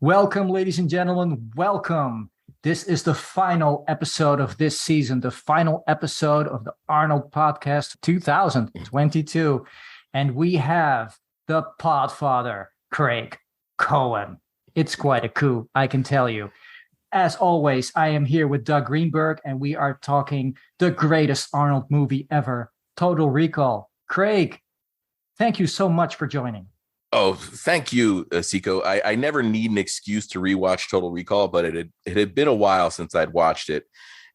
Welcome, ladies and gentlemen. Welcome. This is the final episode of this season, the final episode of the Arnold podcast 2022. And we have the Podfather, Craig Cohen. It's quite a coup, I can tell you. As always, I am here with Doug Greenberg, and we are talking the greatest Arnold movie ever, Total Recall. Craig, thank you so much for joining. Oh, thank you, Siko. I never need an excuse to rewatch Total Recall, but it had been a while since I'd watched it.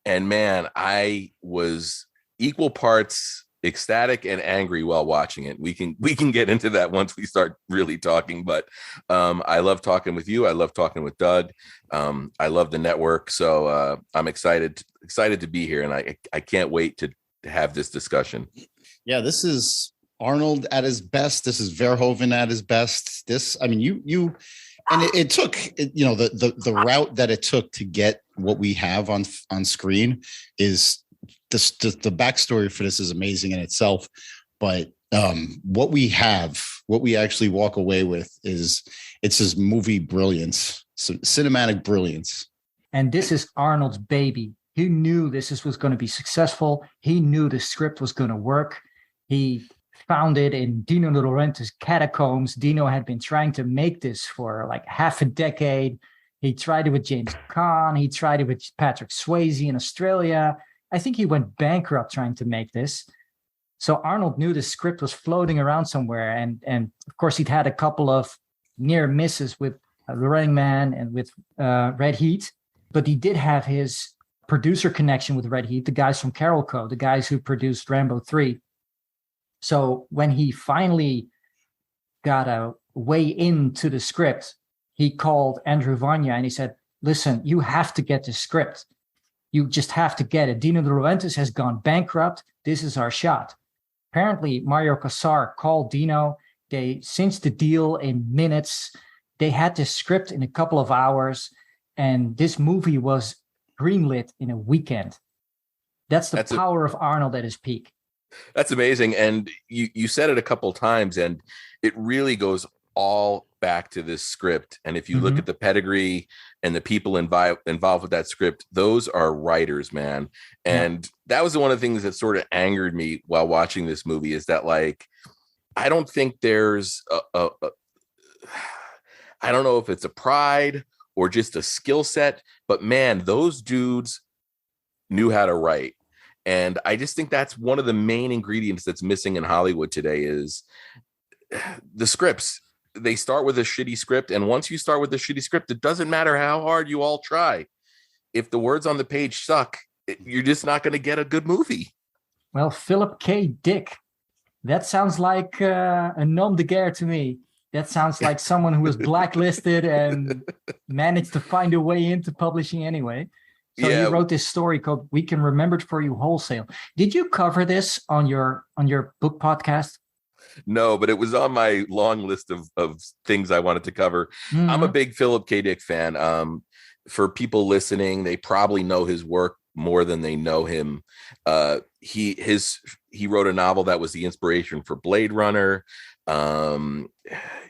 And man, I was equal parts ecstatic and angry while watching it. We can get into that once we start really talking. But I love talking with you. I love talking with Doug. I love the network. So I'm excited to be here. And I can't wait to have this discussion. Yeah, this is Arnold at his best. This is Verhoeven at his best. It took, the route that it took to get what we have on screen is this. The backstory for this is amazing in itself, but what we actually walk away with is his movie brilliance, cinematic brilliance. And this is Arnold's baby. He knew this was going to be successful. He knew the script was going to work. He found it in Dino De Laurentiis' catacombs. Dino had been trying to make this for like half a decade. He tried it with James Caan. He tried it with Patrick Swayze in Australia. I think he went bankrupt trying to make this. So Arnold knew the script was floating around somewhere. And of course, he'd had a couple of near misses with The Running Man and with Red Heat. But he did have his producer connection with Red Heat, the guys from Carolco, the guys who produced Rambo 3. So when he finally got a way into the script, he called Andrew Vanya and he said, listen, you have to get this script. You just have to get it. Dino De Laurentiis has gone bankrupt. This is our shot. Apparently, Mario Casar called Dino. They cinched the deal in minutes. They had this script in a couple of hours, and this movie was greenlit in a weekend. That's the power of Arnold at his peak. That's amazing. And you said it a couple times, and it really goes all back to this script. And if you look at the pedigree and the people involved with that script, those are writers, man. And that was one of the things that sort of angered me while watching this movie, is that, like, I don't think there's I don't know if it's a pride or just a skill set, but man, those dudes knew how to write. And I just think that's one of the main ingredients that's missing in Hollywood today is the scripts. They start with a shitty script. And once you start with a shitty script, it doesn't matter how hard you all try. If the words on the page suck, you're just not going to get a good movie. Well, Philip K. Dick, that sounds like a nom de guerre to me. That sounds like someone who was blacklisted and managed to find a way into publishing anyway. So you wrote this story called "We Can Remember It For You Wholesale." Did you cover this on your book podcast? No, but it was on my long list of things I wanted to cover. I'm a big Philip K. Dick fan. For people listening, they probably know his work more than they know him. He wrote a novel that was the inspiration for Blade Runner.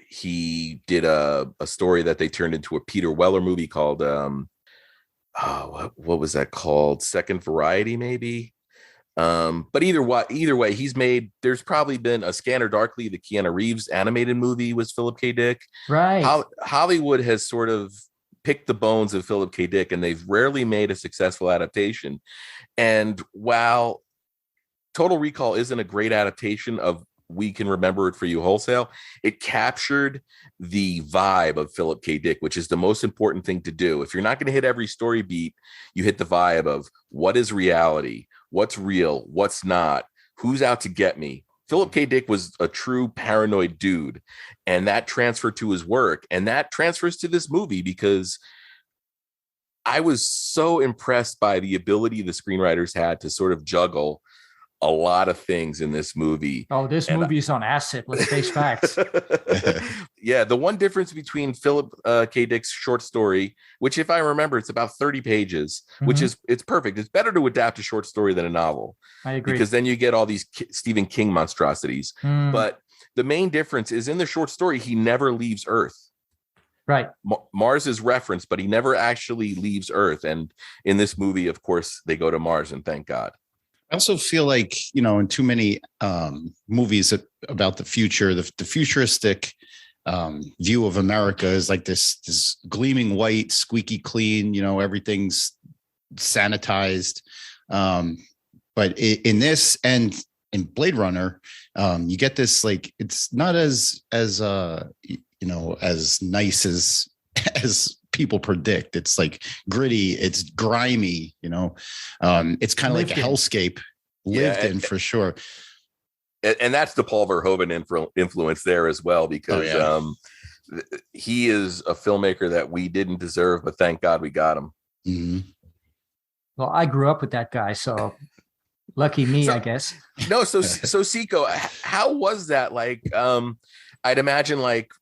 He did a story that they turned into a Peter Weller movie called what was that called? Second Variety, maybe. But either way, there's probably been a Scanner Darkly, the Keanu Reeves animated movie was Philip K. Dick. Right. Hollywood has sort of picked the bones of Philip K. Dick, and they've rarely made a successful adaptation. And while Total Recall isn't a great adaptation of We Can Remember It For You Wholesale, it captured the vibe of Philip K. Dick, which is the most important thing to do. If you're not going to hit every story beat, you hit the vibe of what is reality, what's real, what's not, who's out to get me. Philip K. Dick was a true paranoid dude, and that transferred to his work, and that transfers to this movie because I was so impressed by the ability the screenwriters had to sort of juggle a lot of things in this movie. Oh, this movie is on acid. Let's face facts. Yeah, the one difference between Philip K. Dick's short story, which if I remember, it's about 30 pages, which is, it's perfect. It's better to adapt a short story than a novel. I agree. Because then you get all these Stephen King monstrosities. But the main difference is in the short story, he never leaves Earth. Right. Mars is referenced, but he never actually leaves Earth. And in this movie, of course, they go to Mars, and thank God. I also feel like, in too many movies about the future, the futuristic view of America is like this gleaming white, squeaky clean, everything's sanitized. But in this and in Blade Runner, you get this, like, it's not as nice as people predict. It's like gritty, it's grimy, it's kind of like a hellscape lived in for sure. And that's the Paul Verhoeven influence there as well, because he is a filmmaker that we didn't deserve, but thank God we got him. Mm-hmm. Well, I grew up with that guy, so lucky me, I guess. No, so Seiko, how was that? Like, I'd imagine, like,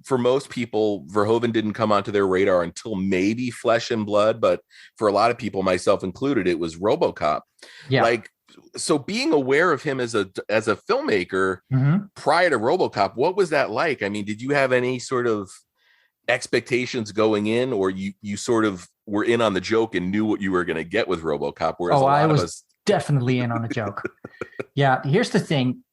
for most people, Verhoeven didn't come onto their radar until maybe Flesh and Blood, but for a lot of people, myself included, it was RoboCop. Yeah. Like, so being aware of him as a filmmaker prior to RoboCop, what was that like? I mean, did you have any sort of expectations going in, or you sort of were in on the joke and knew what you were going to get with RoboCop? Whereas I was definitely in on the joke. Yeah, here's the thing.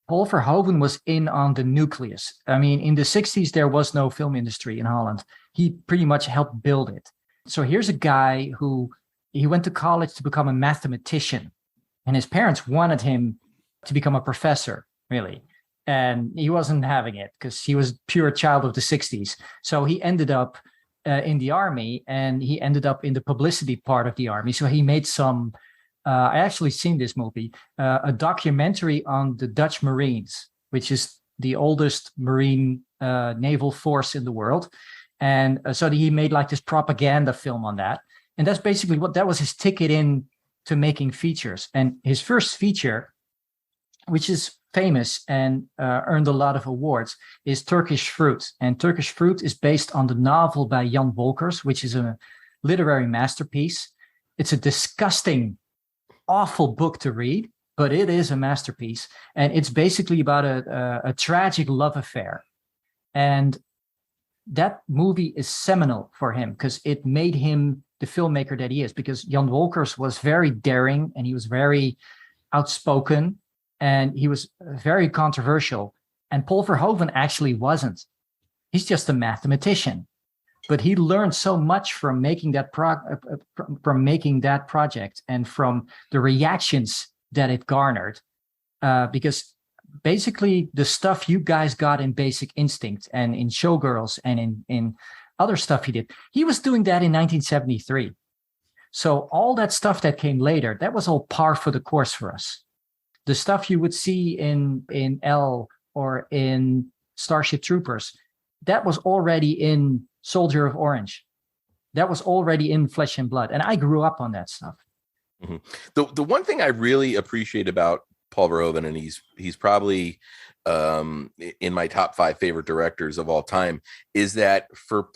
Paul Verhoeven was in on the nucleus. I mean, in the 60s, there was no film industry in Holland. He pretty much helped build it. So here's a guy he went to college to become a mathematician. And his parents wanted him to become a professor, really. And he wasn't having it because he was pure child of the 60s. So he ended up in the army, and he ended up in the publicity part of the army. So he made some... I actually seen this movie, a documentary on the Dutch Marines, which is the oldest marine naval force in the world. And so he made like this propaganda film on that. And that's basically that was his ticket in to making features. And his first feature, which is famous and earned a lot of awards, is Turkish Fruit. And Turkish Fruit is based on the novel by Jan Wolkers, which is a literary masterpiece. It's a disgusting, awful book to read, but it is a masterpiece. And it's basically about a tragic love affair. And that movie is seminal for him because it made him the filmmaker that he is, because Jan Wolkers was very daring and he was very outspoken and he was very controversial. And Paul Verhoeven actually wasn't. He's just a mathematician. But he learned so much from making that project and from the reactions that it garnered, because basically the stuff you guys got in Basic Instinct and in Showgirls and in other stuff he was doing that in 1973. So all that stuff that came later, that was all par for the course for us. The stuff you would see in L or in Starship Troopers, that was already in Soldier of Orange. That was already in Flesh and Blood. And I grew up on that stuff. Mm-hmm. The one thing I really appreciate about Paul Verhoeven, and he's probably in my top 5 favorite directors of all time, is that for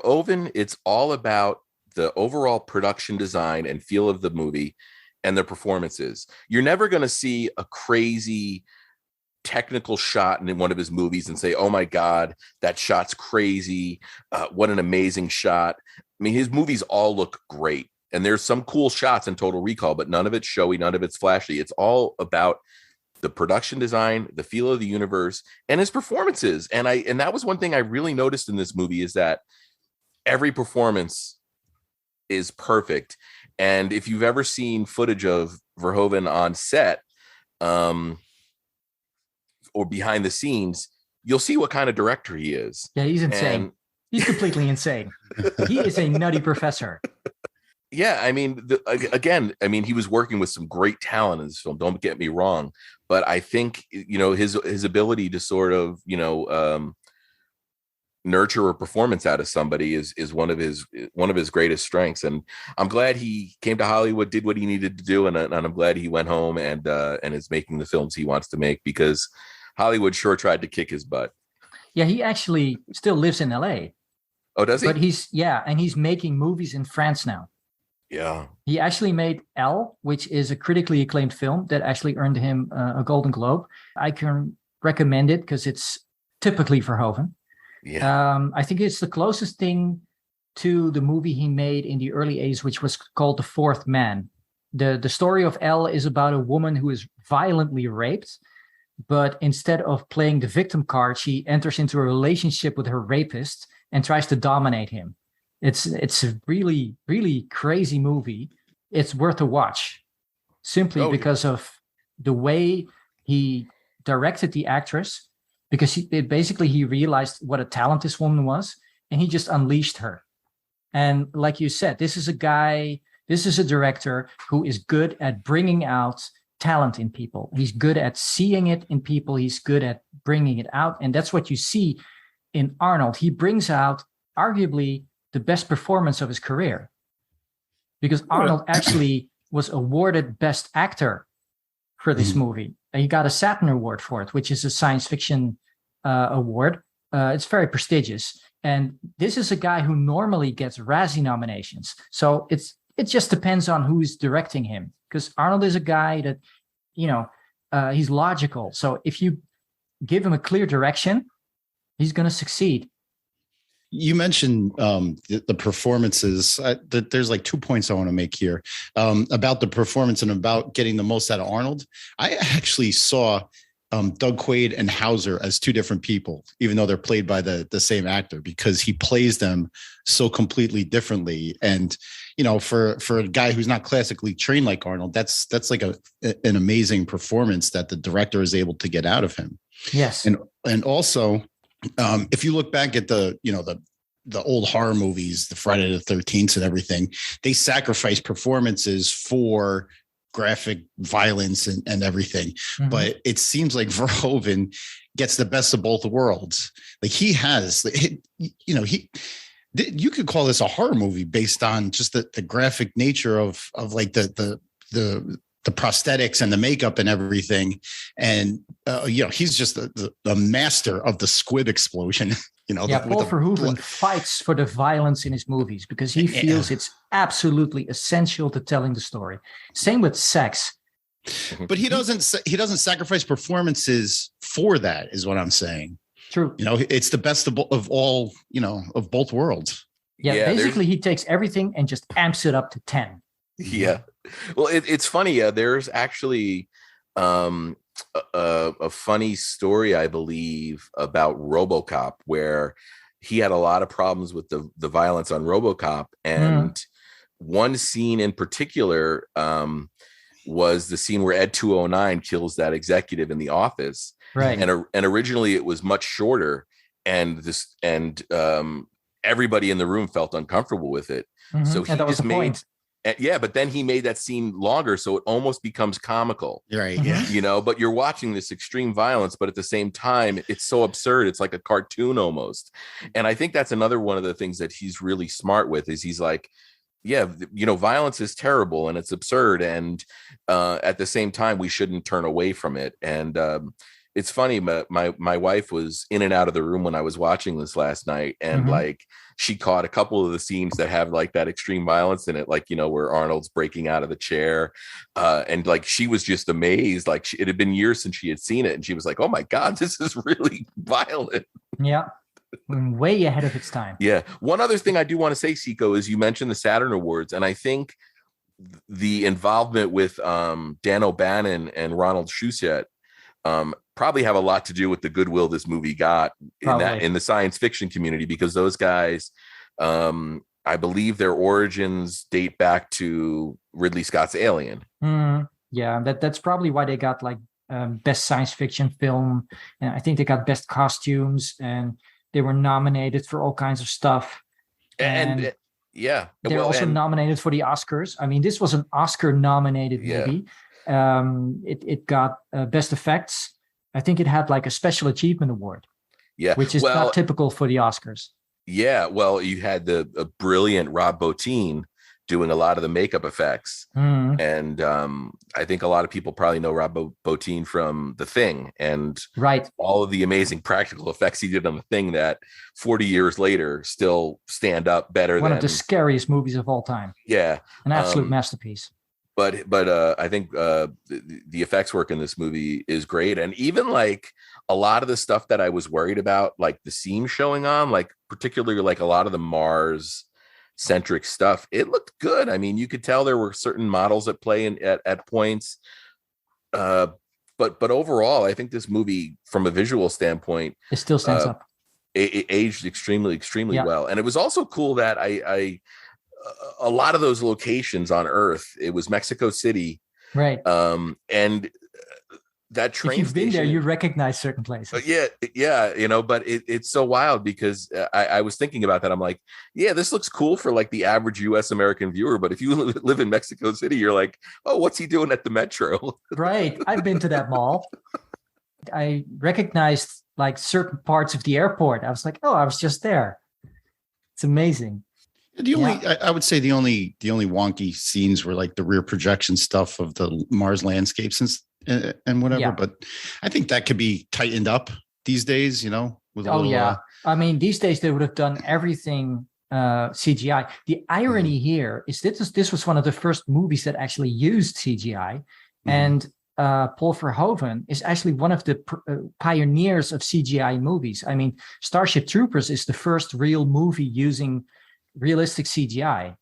Oven, it's all about the overall production design and feel of the movie and the performances. You're never going to see a crazy technical shot in one of his movies and say, oh my God, that shot's crazy. What an amazing shot. I mean, his movies all look great. And there's some cool shots in Total Recall, but none of it's showy, none of it's flashy. It's all about the production design, the feel of the universe, and his performances. And that was one thing I really noticed in this movie, is that every performance is perfect. And if you've ever seen footage of Verhoeven on set, or behind the scenes, you'll see what kind of director he is. Yeah, he's insane. He's completely insane. He is a nutty professor. Yeah, I mean, he was working with some great talent in this film. Don't get me wrong, but I think his ability to sort of nurture a performance out of somebody is one of his greatest strengths. And I'm glad he came to Hollywood, did what he needed to do, and I'm glad he went home and is making the films he wants to make, because Hollywood sure tried to kick his butt. Yeah, he actually still lives in LA. Oh, does he? But he's making movies in France now. Yeah. He actually made Elle, which is a critically acclaimed film that actually earned him a Golden Globe. I can recommend it because it's typically Verhoeven. Yeah. I think it's the closest thing to the movie he made in the early 80s, which was called The Fourth Man. The story of Elle is about a woman who is violently raped, but instead of playing the victim card, she enters into a relationship with her rapist and tries to dominate him. It's a really, really crazy movie. It's worth a watch simply because of the way he directed the actress, because he realized what a talent this woman was, and he just unleashed her. And like you said, this is a director who is good at bringing out talent in people. He's good at seeing it in people. He's good at bringing it out. And that's what you see in Arnold. He brings out arguably the best performance of his career, because Arnold actually was awarded Best Actor for this movie. And he got a Saturn Award for it, which is a science fiction award. It's very prestigious. And this is a guy who normally gets Razzie nominations. So it just depends on who's directing him, because Arnold is a guy that, he's logical. So if you give him a clear direction, he's going to succeed. You mentioned the performances. There's like 2 points I want to make here about the performance and about getting the most out of Arnold. I actually saw Doug Quaid and Hauser as two different people, even though they're played by the same actor, because he plays them so completely differently. And, for a guy who's not classically trained like Arnold, that's like an amazing performance that the director is able to get out of him. Yes. And also, if you look back at the old horror movies, the Friday the 13th and everything, they sacrifice performances for graphic violence and everything. Mm-hmm. But it seems like Verhoeven gets the best of both worlds. Like he has, you could call this a horror movie based on just the graphic nature of like the prosthetics and the makeup and everything. And, he's just the master of the squib explosion. Paul Verhoeven fights for the violence in his movies because he feels it's absolutely essential to telling the story. Same with sex. But he doesn't sacrifice performances for that, is what I'm saying. True. It's the best of all, of both worlds. Yeah, basically he takes everything and just amps it up to 10. Yeah. Well, it's funny. There's actually a funny story, I believe, about RoboCop, where he had a lot of problems with the violence on RoboCop. And one scene in particular was the scene where Ed 209 kills that executive in the office. Right. And originally it was much shorter, and everybody in the room felt uncomfortable with it. Mm-hmm. So he just made. Yeah, but then he made that scene longer, so it almost becomes comical. Right. Yeah. But you're watching this extreme violence, but at the same time, it's so absurd. It's like a cartoon almost. And I think that's another one of the things that he's really smart with, is he's like, yeah, violence is terrible and it's absurd. And at the same time, we shouldn't turn away from it. And it's funny, my wife was in and out of the room when I was watching this last night, and like she caught a couple of the scenes that have like that extreme violence in it, like where Arnold's breaking out of the chair, and like she was just amazed. Like it had been years since she had seen it, and she was like, "Oh my God, this is really violent." Yeah, way ahead of its time. Yeah. One other thing I do want to say, Seiko, is you mentioned the Saturn Awards, and I think the involvement with Dan O'Bannon and Ronald Shusett probably have a lot to do with the goodwill this movie got in the science fiction community, because those guys, I believe their origins date back to Ridley Scott's Alien. Yeah, that's probably why they got like best science fiction film, and I think they got best costumes, and they were nominated for all kinds of stuff. And yeah, they're also nominated for the Oscars. I mean, this was an Oscar-nominated movie. It got best effects. I think it had like a special achievement award. Yeah, which is not typical for the Oscars. Yeah, well, you had a brilliant Rob Bottin doing a lot of the makeup effects, and I think a lot of people probably know Rob Bottin from The Thing, and all of the amazing practical effects he did on The Thing that 40 years later still stand up better. One of the scariest movies of all time. Yeah, an absolute masterpiece. But I think the effects work in this movie is great. And even like a lot of the stuff that I was worried about, like the seams showing on, like particularly like a lot of the Mars centric stuff, it looked good. I mean, you could tell there were certain models at play at points. But overall, I think this movie, from a visual standpoint, It still stands up. It aged extremely well. And it was also cool that I a lot of those locations on Earth, it was Mexico City, right? And that train if you've station, been there, you recognize certain places. Yeah, you know, but it's so wild because I was thinking about that. I'm like, yeah, this looks cool for like the average US American viewer, but if you live in Mexico City, you're like, oh, what's he doing at the metro? Right. I've been to that mall. I recognized like certain parts of the airport. I was like, oh, I was just there. It's amazing. I would say the only wonky scenes were like the rear projection stuff of the Mars landscapes and whatever. Yeah. But I think that could be tightened up these days, you know. With I mean, these days they would have done everything CGI. The irony here is this was one of the first movies that actually used CGI, and Paul Verhoeven is actually one of the pioneers of CGI movies. I mean, Starship Troopers is the first real movie using realistic CGI.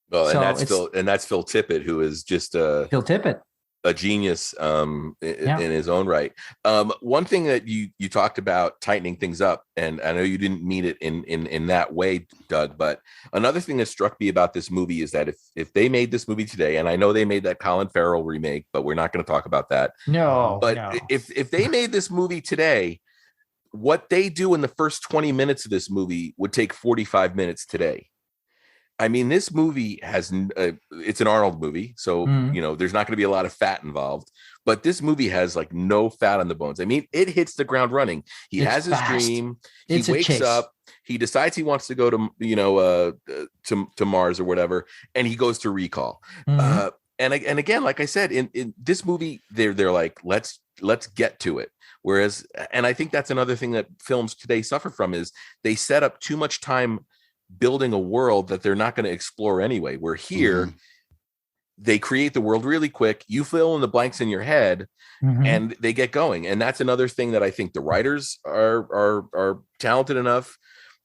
Well, and that's Phil Tippett, who is just Phil Tippett, a genius in his own right. One thing that you talked about tightening things up, and I know you didn't mean it in that way, Doug, but another thing that struck me about this movie is that if they made this movie today, and I know they made that Colin Farrell remake, but we're not going to talk about that. If they made this movie today, what they do in the first 20 minutes of this movie would take 45 minutes today. I mean, this movie has, it's an Arnold movie. So, you know, there's not going to be a lot of fat involved, but this movie has like no fat on the bones. I mean, it hits the ground running. He has his dream. He wakes up. He decides he wants to go to, you know, to Mars or whatever. And he goes to recall. And again, like I said, in this movie, they're like, let's get to it. Whereas, and I think that's another thing that films today suffer from is they set up too much time building a world that they're not going to explore anyway. Where here, they create the world really quick. You fill in the blanks in your head, and they get going. And that's another thing that I think the writers are talented enough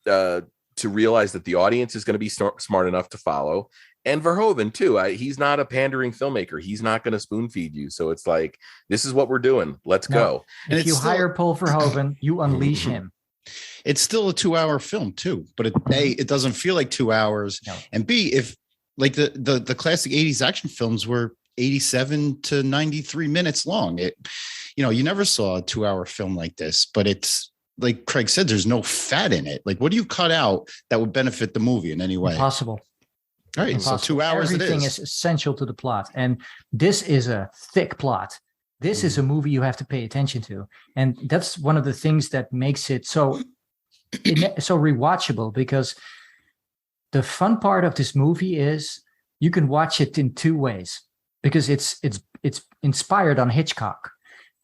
to realize that the audience is going to be smart enough to follow. And Verhoeven too. He's not a pandering filmmaker. He's not going to spoon feed you. So it's like, this is what we're doing. Let's go. And if you hire Paul Verhoeven, you unleash him. It's still a 2-hour film too, but it doesn't feel like 2 hours. No. And B, if like the classic 80s action films were 87 to 93 minutes long, you never saw a 2-hour film like this, but it's like Craig said, there's no fat in it. Like, what do you cut out that would benefit the movie in any way? Impossible. All right. Impossible. So 2 hours. Everything is essential to the plot. And this is a thick plot. This is a movie you have to pay attention to. And that's one of the things that makes it so rewatchable, because the fun part of this movie is you can watch it in two ways, because it's inspired on Hitchcock.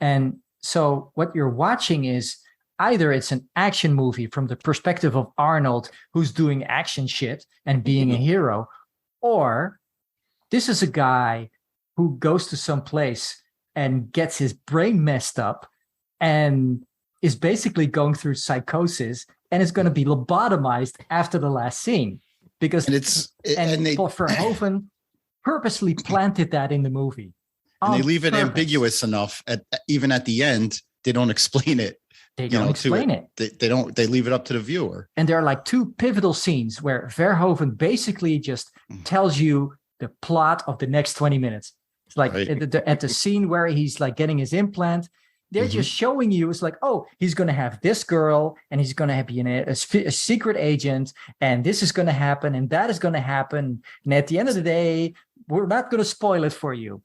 And so what you're watching is either it's an action movie from the perspective of Arnold, who's doing action shit and being a hero, or this is a guy who goes to some place and gets his brain messed up and is basically going through psychosis and is going to be lobotomized after the last scene. Because Paul Verhoeven purposely planted that in the movie. And they leave it ambiguous enough even at the end. They don't explain it. They don't explain it. They leave it up to the viewer. And there are like two pivotal scenes where Verhoeven basically just tells you the plot of the next 20 minutes. It's like at the scene where he's like getting his implant, they're just showing you, it's like, oh, he's going to have this girl and he's going to be a secret agent, and this is going to happen and that is going to happen. And at the end of the day, we're not going to spoil it for you.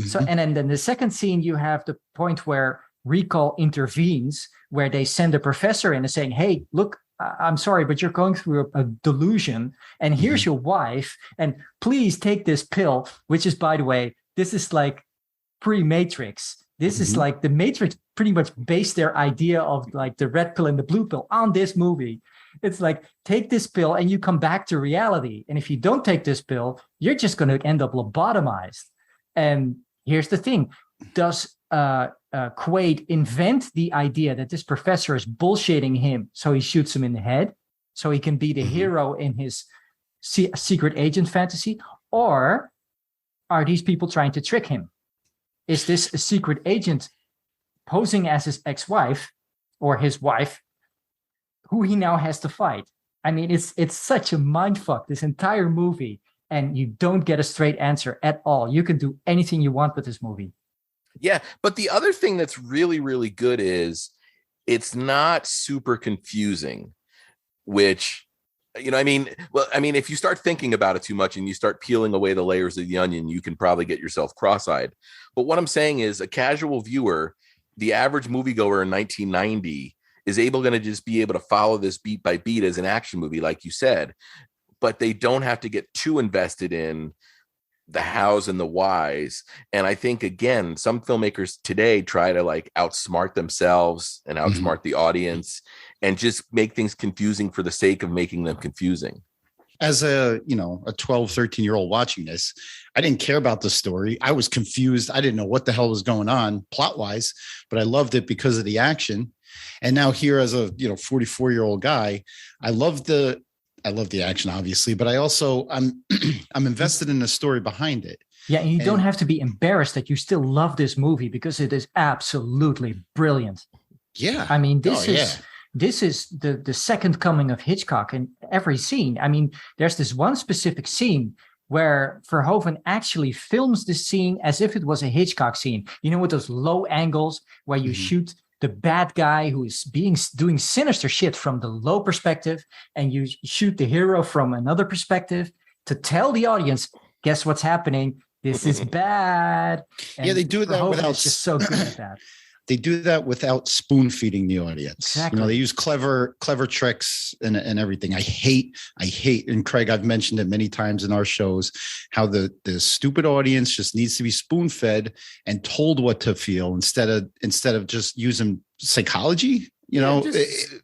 So, and then the second scene, you have the point where Recall intervenes, where they send a professor in and saying, hey, look, I'm sorry, but you're going through a delusion, and here's your wife, and please take this pill, which is, by the way, this is like pre-Matrix. This is like the Matrix pretty much based their idea of like the red pill and the blue pill on this movie. It's like, take this pill and you come back to reality. And if you don't take this pill, you're just going to end up lobotomized. And here's the thing. Does Quaid invent the idea that this professor is bullshitting him, so he shoots him in the head, so he can be the hero in his secret agent fantasy? Or are these people trying to trick him? Is this a secret agent posing as his ex-wife or his wife, who he now has to fight? I mean, it's such a mindfuck, this entire movie, and you don't get a straight answer at all. You can do anything you want with this movie. Yeah, but the other thing that's really, really good is it's not super confusing, which, you know, I mean, if you start thinking about it too much and you start peeling away the layers of the onion, you can probably get yourself cross-eyed. But what I'm saying is a casual viewer, the average moviegoer in 1990, is going to just be able to follow this beat by beat as an action movie, like you said, but they don't have to get too invested in the hows and the whys. And I think, again, some filmmakers today try to like outsmart themselves and outsmart the audience and just make things confusing for the sake of making them confusing. As a 12, 13-year-old watching this, I didn't care about the story. I was confused. I didn't know what the hell was going on plot wise, but I loved it because of the action. And now here as a 44-year-old guy, I love the action, obviously, but I'm invested in the story behind it. Yeah, and you don't have to be embarrassed that you still love this movie, because it is absolutely brilliant. Yeah. I mean, this is the second coming of Hitchcock in every scene. I mean, there's this one specific scene where Verhoeven actually films the scene as if it was a Hitchcock scene. You know, with those low angles where you shoot the bad guy who is doing sinister shit from the low perspective, and you shoot the hero from another perspective to tell the audience, guess what's happening? This is bad. And yeah, they do that without just so good at that. They do that without spoon feeding the audience. Exactly. They use clever tricks and everything. I hate, and Craig, I've mentioned it many times in our shows, how the stupid audience just needs to be spoon fed and told what to feel instead of just using psychology,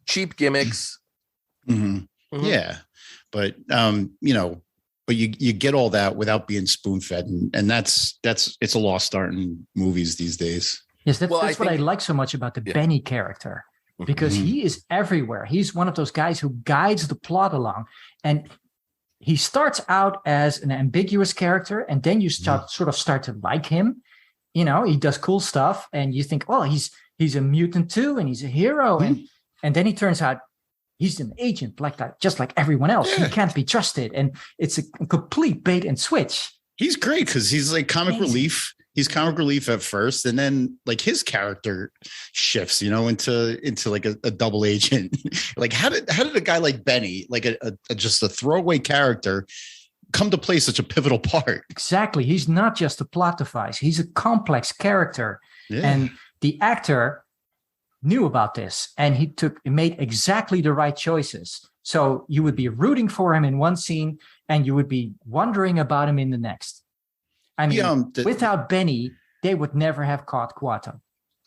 cheap gimmicks. Yeah. But, but you get all that without being spoon fed. And it's a lost art in movies these days. Yes, that's what I like so much about the Benny character, because he is everywhere. He's one of those guys who guides the plot along. And he starts out as an ambiguous character, and then you start to like him. He does cool stuff, and you think, oh, he's a mutant too, and he's a hero. And then he turns out he's an agent like that, just like everyone else. He can't be trusted. And it's a complete bait and switch. He's great because he's like comic relief. He's comic relief at first, and then like his character shifts, into like a double agent. Like how did a guy like Benny, like just a throwaway character, come to play such a pivotal part? Exactly. He's not just a plot device. He's a complex character. Yeah. And the actor knew about this, and he made exactly the right choices. So you would be rooting for him in one scene, and you would be wondering about him in the next. I mean, without Benny, they would never have caught Quato.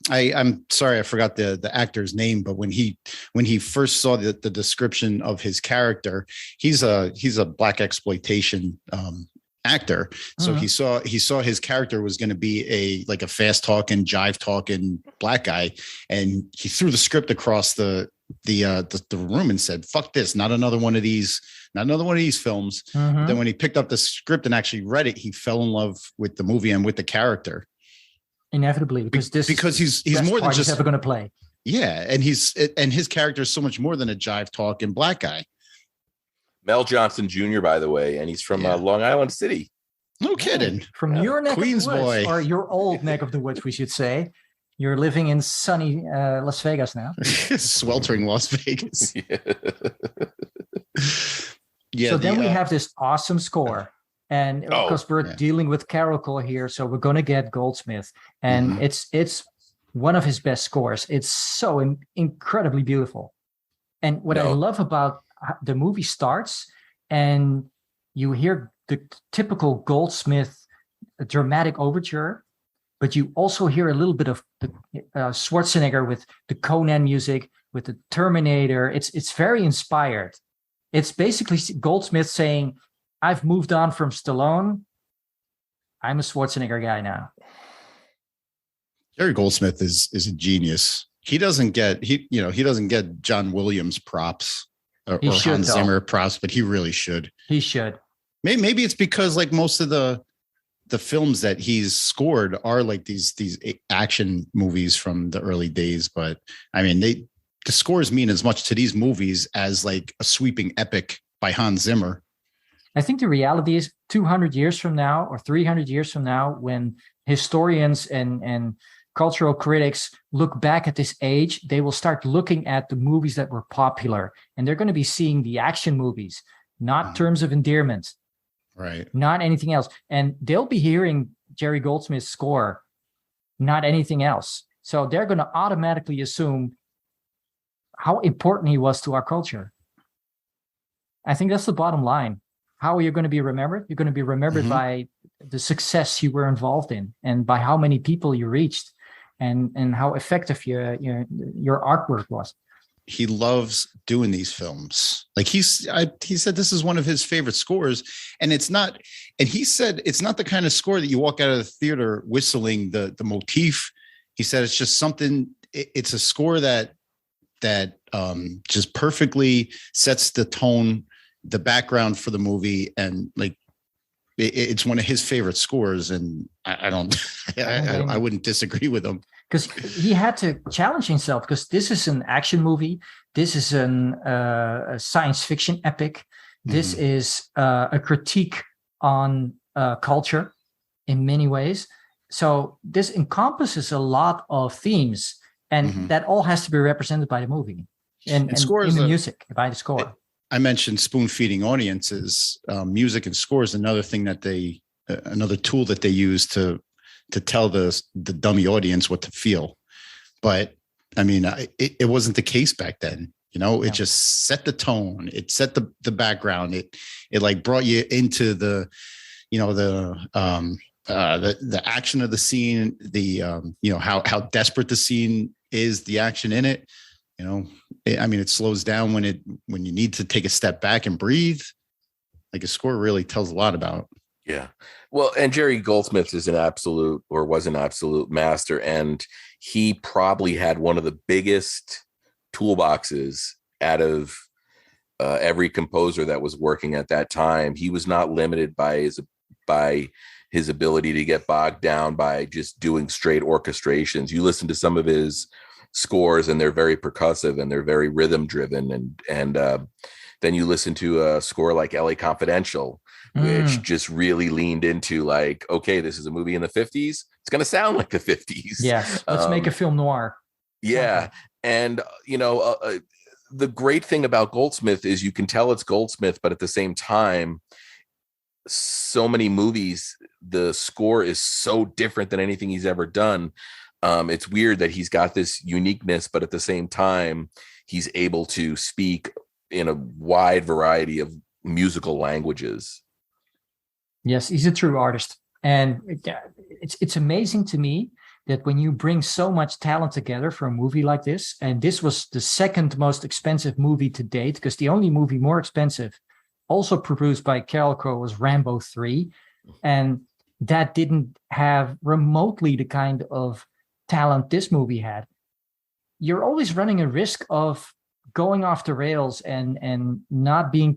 I'm sorry, I forgot the actor's name, but when he first saw the description of his character, he's a black exploitation actor. So he saw his character was going to be a fast talking, jive talking black guy, and he threw the script across the room and said, "Fuck this! Not another one of these films." Then when he picked up the script and actually read it, he fell in love with the movie and with the character. Inevitably, because he's more than just ever going to play. Yeah, and his character is so much more than a jive talking black guy. Mel Johnson Jr., by the way, and he's from Long Island City. No kidding. From your neck Queens of the woods, boy, or your old neck of the woods, we should say. You're living in sunny Las Vegas now. Sweltering Las Vegas. So then we have this awesome score. And of course, we're dealing with Carol here, so we're going to get Goldsmith. And it's one of his best scores. It's so incredibly beautiful. And what I love about the movie starts, and you hear the typical Goldsmith dramatic overture, but you also hear a little bit of the Schwarzenegger with the Conan music, with the Terminator. It's very inspired. It's basically Goldsmith saying, I've moved on from Stallone. I'm a Schwarzenegger guy now. Jerry Goldsmith is a genius. He doesn't get John Williams props or Hans Zimmer props, but he really should. He should. Maybe it's because like most of the films that he's scored are like these action movies from the early days. But I mean, the scores mean as much to these movies as like a sweeping epic by Hans Zimmer. I think the reality is 200 years from now or 300 years from now, when historians and cultural critics look back at this age, they will start looking at the movies that were popular, and they're going to be seeing the action movies, not Terms of Endearment, right? Not anything else. And they'll be hearing Jerry Goldsmith's score, not anything else. So they're going to automatically assume how important he was to our culture. I think that's the bottom line. How are you going to be remembered? You're going to be remembered by the success you were involved in, and by how many people you reached, and how effective your artwork was. He loves doing these films. Like he said, this is one of his favorite scores, and it's not. And he said it's not the kind of score that you walk out of the theater whistling the motif. He said it's just something. It's a score that just perfectly sets the tone, the background for the movie, and like it's one of his favorite scores. And I wouldn't disagree with him, because he had to challenge himself, because this is an action movie, this is a science fiction epic, this is a critique on culture in many ways. So this encompasses a lot of themes, and that all has to be represented by the movie and in the music, by the score. I mentioned spoon feeding audiences. Music and score is another thing that another tool that they use to tell the dummy audience what to feel. But I mean, it wasn't the case back then. It just set the tone. It set the background. It like brought you into the action of the scene, how desperate the scene is, the action in it. It slows down when you need to take a step back and breathe. Like a score really tells a lot about. Yeah. Well, and Jerry Goldsmith was an absolute master. And he probably had one of the biggest toolboxes out of every composer that was working at that time. He was not limited by his ability to get bogged down by just doing straight orchestrations. You listen to some of his scores and they're very percussive and they're very rhythm driven. And then you listen to a score like LA Confidential, which just really leaned into like, okay, this is a movie in the 50s. It's going to sound like the 50s. Yes. Let's make a film noir. Yeah. Okay. And, the great thing about Goldsmith is you can tell it's Goldsmith, but at the same time, so many movies, the score is so different than anything he's ever done. It's weird that he's got this uniqueness, but at the same time, he's able to speak in a wide variety of musical languages. Yes, he's a true artist. And it's amazing to me that when you bring so much talent together for a movie like this, and this was the second most expensive movie to date, because the only movie more expensive, also produced by Carol Crowe, was Rambo 3. And that didn't have remotely the kind of talent this movie had. You're always running a risk of going off the rails and not being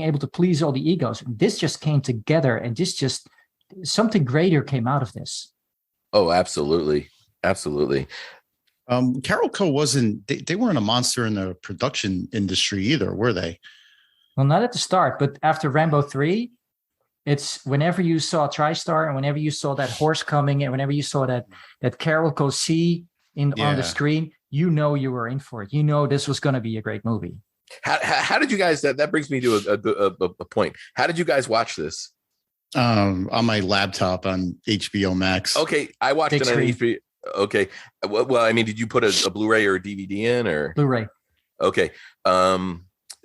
able to please all the egos. And this just came together, and something greater came out of this. Oh, absolutely. Absolutely. Carol Crowe they weren't a monster in the production industry either, were they? Well, not at the start, but after Rambo 3, it's whenever you saw TriStar and whenever you saw that horse coming and whenever you saw that Carol Crowe on the screen, you were in for it. This was going to be a great movie. How did you guys, that brings me to a point. How did you guys watch this? On my laptop on HBO Max. Okay. I watched it on HBO. Okay. Well, I mean, did you put a Blu-ray or a DVD in, or? Blu-ray. Okay.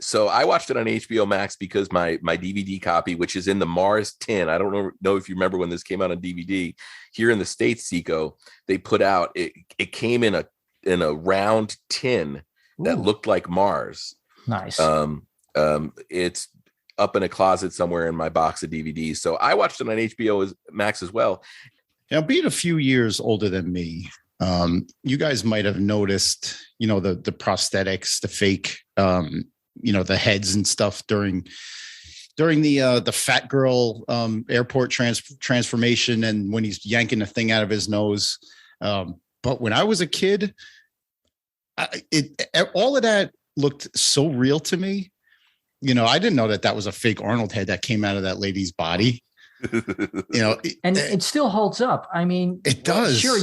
So I watched it on HBO Max because my DVD copy, which is in the Mars tin, I don't know if you remember when this came out on DVD here in the States, Seco, they put out, it came in a round tin that looked like Mars. Nice. It's up in a closet somewhere in my box of DVDs. So I watched it on HBO Max as well. Now, being a few years older than me, You guys might have noticed, the prosthetics, the fake, the heads and stuff during the fat girl airport transformation, and when he's yanking the thing out of his nose. But when I was a kid, all of that looked so real to me. I didn't know that was a fake Arnold head that came out of that lady's body. And it still holds up. I mean, it does. Sure,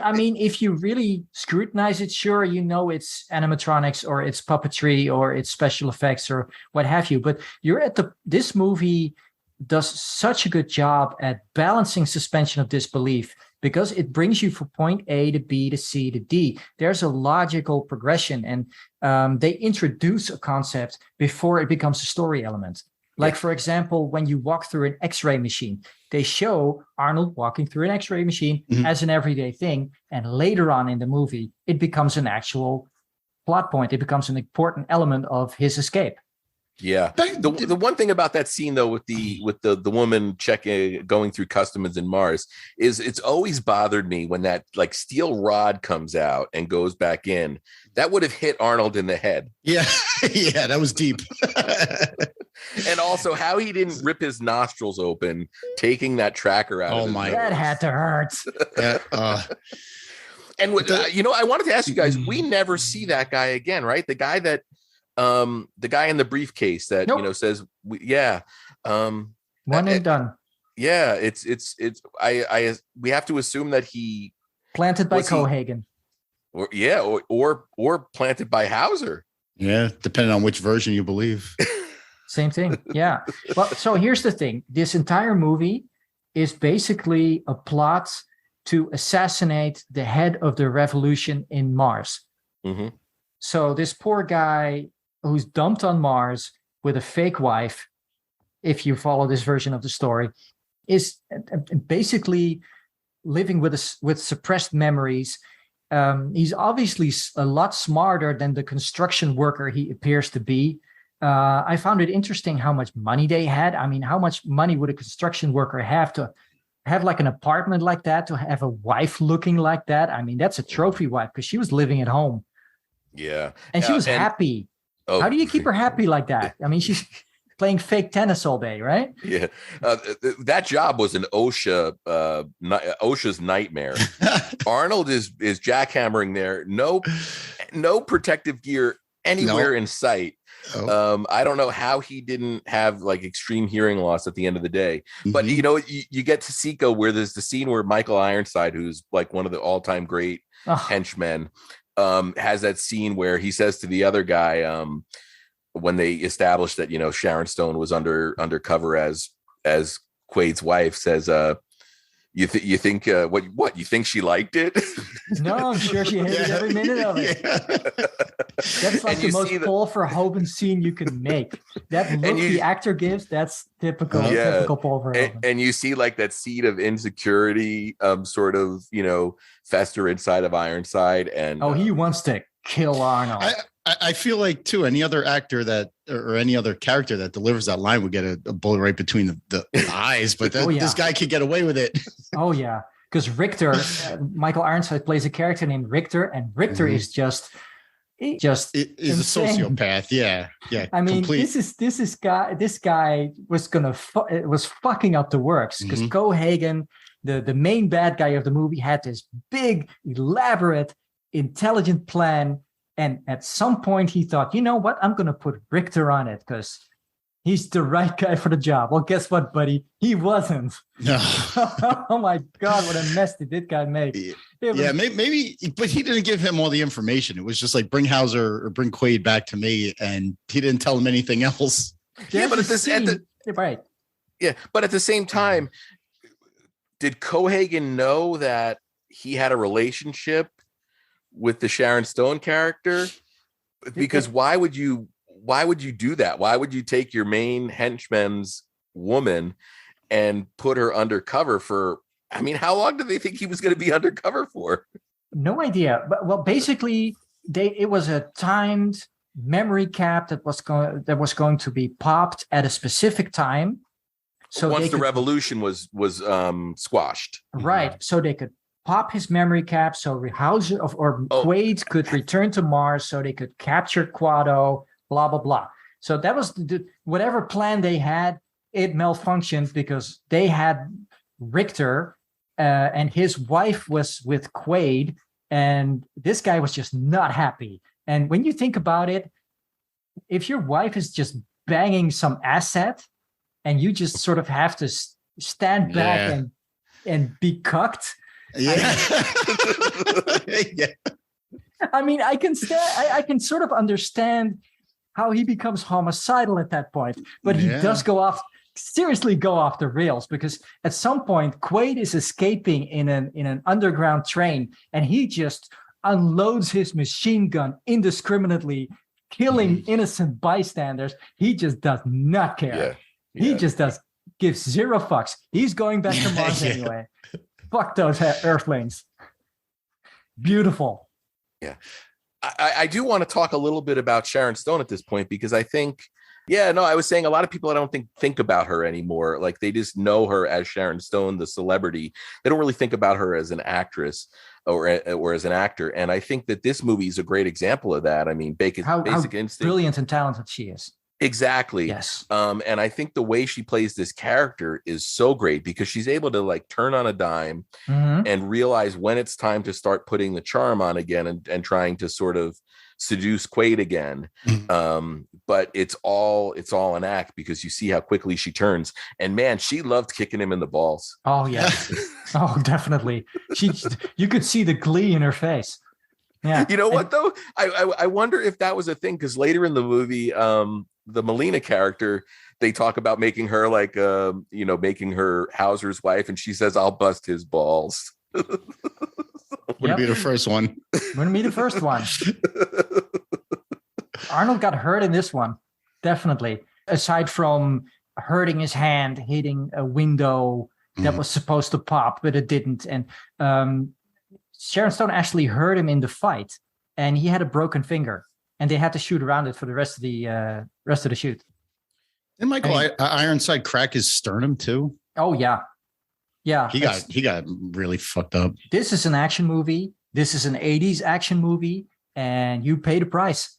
I mean, if you really scrutinize it, sure, it's animatronics or it's puppetry or it's special effects or what have you. But this movie does such a good job at balancing suspension of disbelief, because it brings you from point A to B to C to D. There's a logical progression, and they introduce a concept before it becomes a story element. Like, for example, when you walk through an X-ray machine, they show Arnold walking through an X-ray machine as an everyday thing. And later on in the movie, it becomes an actual plot point. It becomes an important element of his escape. Yeah. The one thing about that scene, though, with the woman going through customs in Mars, is it's always bothered me when that like steel rod comes out and goes back in. That would have hit Arnold in the head. Yeah. Yeah, that was deep. And also how he didn't rip his nostrils open, taking that tracker out. Oh my! That had to hurt. And I wanted to ask you guys, we never see that guy again, right? The guy in the briefcase that says, one and done. Yeah, we have to assume that he planted by Cohagen, or planted by Hauser. Yeah, depending on which version you believe. Same thing. Yeah. Well, so here's the thing. This entire movie is basically a plot to assassinate the head of the revolution in Mars. Mm-hmm. So this poor guy who's dumped on Mars with a fake wife, if you follow this version of the story, is basically living with suppressed memories. He's obviously a lot smarter than the construction worker he appears to be. I found it interesting how much money they had. I mean, how much money would a construction worker have to have like an apartment like that, to have a wife looking like that? I mean, that's a trophy wife, because she was living at home. Yeah. And she was happy. Oh. How do you keep her happy like that? I mean, she's playing fake tennis all day, right? Yeah. That job was an OSHA's nightmare. Arnold is jackhammering there. No protective gear anywhere in sight. Oh. I don't know how he didn't have like extreme hearing loss at the end of the day. But you get to Seiko, where there's the scene where Michael Ironside, who's like one of the all-time great henchmen, has that scene where he says to the other guy, when they established that Sharon Stone was undercover as Quaid's wife, says, you think what you think she liked it? No, I'm sure she hated every minute of it. Yeah. That's like the most Paul Verhoeven scene you can make. That look the actor gives, that's typical Paul Verhoeven. And you see like that seed of insecurity sort of fester inside of Ironside, and he wants to kill Arnold. I feel like too, any other actor or any other character that delivers that line would get a bullet right between the eyes, but this guy could get away with it. Oh yeah, because Richter, Michael Ironside plays a character named Richter, and Richter is just is a sociopath. Yeah. I mean, this guy was fucking up the works, because Cohagen, the main bad guy of the movie, had this big, elaborate, intelligent plan. And at some point he thought, you know what? I'm going to put Richter on it because he's the right guy for the job. Well, guess what, buddy? He wasn't. No. Oh my God, what a mess did that guy make? Maybe, but he didn't give him all the information. It was just like, bring Hauser or bring Quaid back to me, and he didn't tell him anything else. But at the same time, did Cohagen know that he had a relationship with the Sharon Stone character? Because why would you do that? Why would you take your main henchman's woman and put her undercover for, I mean, how long did they think he was going to be undercover for? No idea. But well, basically it was a timed memory cap that was going to be popped at a specific time. So once the revolution was squashed. Right. So they could pop his memory cap so Hauser or Quaid could return to Mars so they could capture Quado, blah, blah, blah. So that was whatever plan they had, it malfunctioned because they had Richter and his wife was with Quaid, and this guy was just not happy. And when you think about it, if your wife is just banging some asset and you just sort of have to stand back and be cucked. Yeah. I mean, I can sort of understand how he becomes homicidal at that point, but he does seriously go off the rails, because at some point Quaid is escaping in an underground train and he just unloads his machine gun indiscriminately, killing innocent bystanders. He just does not care. He just gives zero fucks. He's going back to Mars anyway. Fuck those Earthlings. Beautiful. Yeah. I do want to talk a little bit about Sharon Stone at this point, because I think, I was saying a lot of people I don't think about her anymore. Like, they just know her as Sharon Stone, the celebrity. They don't really think about her as an actress or as an actor. And I think that this movie is a great example of that. I mean, Basic Instinct. Brilliant and talented she is. Exactly. Yes. And I think the way she plays this character is so great, because she's able to like turn on a dime and realize when it's time to start putting the charm on again and trying to sort of seduce Quaid again. But it's all an act, because you see how quickly she turns. And man, she loved kicking him in the balls. Oh yeah. Oh, definitely. You could see the glee in her face. Yeah. You know what though? I wonder if that was a thing, because later in the movie, the Melina character, they talk about making her like making her Hauser's wife, and she says, "I'll bust his balls." Wouldn't be the first one. Wouldn't be the first one. Arnold got hurt in this one, definitely. Aside from hurting his hand, hitting a window that was supposed to pop, but it didn't. And Sharon Stone actually hurt him in the fight, and he had a broken finger, and they had to shoot around it for the rest of the shoot. And Michael Ironside crack his sternum too. Oh yeah. He got really fucked up. This is an action movie. This is an 80s action movie, and you pay the price.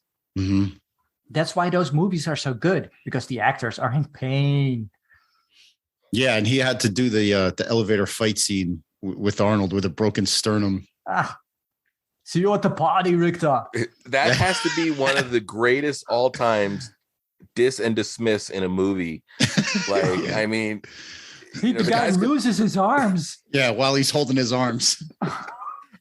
That's why those movies are so good, because the actors are in pain. Yeah, and he had to do the elevator fight scene with Arnold with a broken sternum. See you at the party, Richter. That has to be one of the greatest all times diss and dismiss in a movie. Like, I mean, the guy loses his arms. Yeah, while he's holding his arms.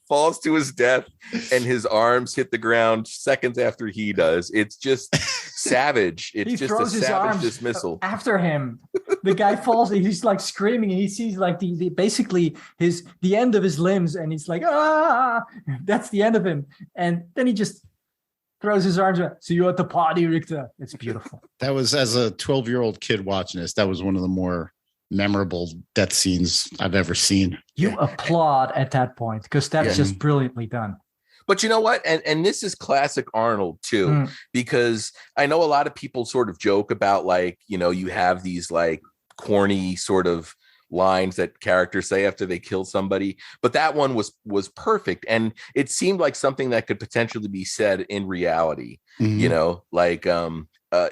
Falls to his death, and his arms hit the ground seconds after he does. It's just savage. It's just a savage dismissal. After him, the guy falls. He's like screaming, and he sees like basically the end of his limbs, and he's like, ah, that's the end of him. And then he just throws his arms around. See you at the party, Richter. It's beautiful. That was, as a 12-year-old kid watching this, that was one of the more memorable death scenes I've ever seen. You applaud at that point, because that's just brilliantly done. But you know what? And this is classic Arnold too, because I know a lot of people sort of joke about, like, you have these like corny sort of lines that characters say after they kill somebody, but that one was perfect, and it seemed like something that could potentially be said in reality.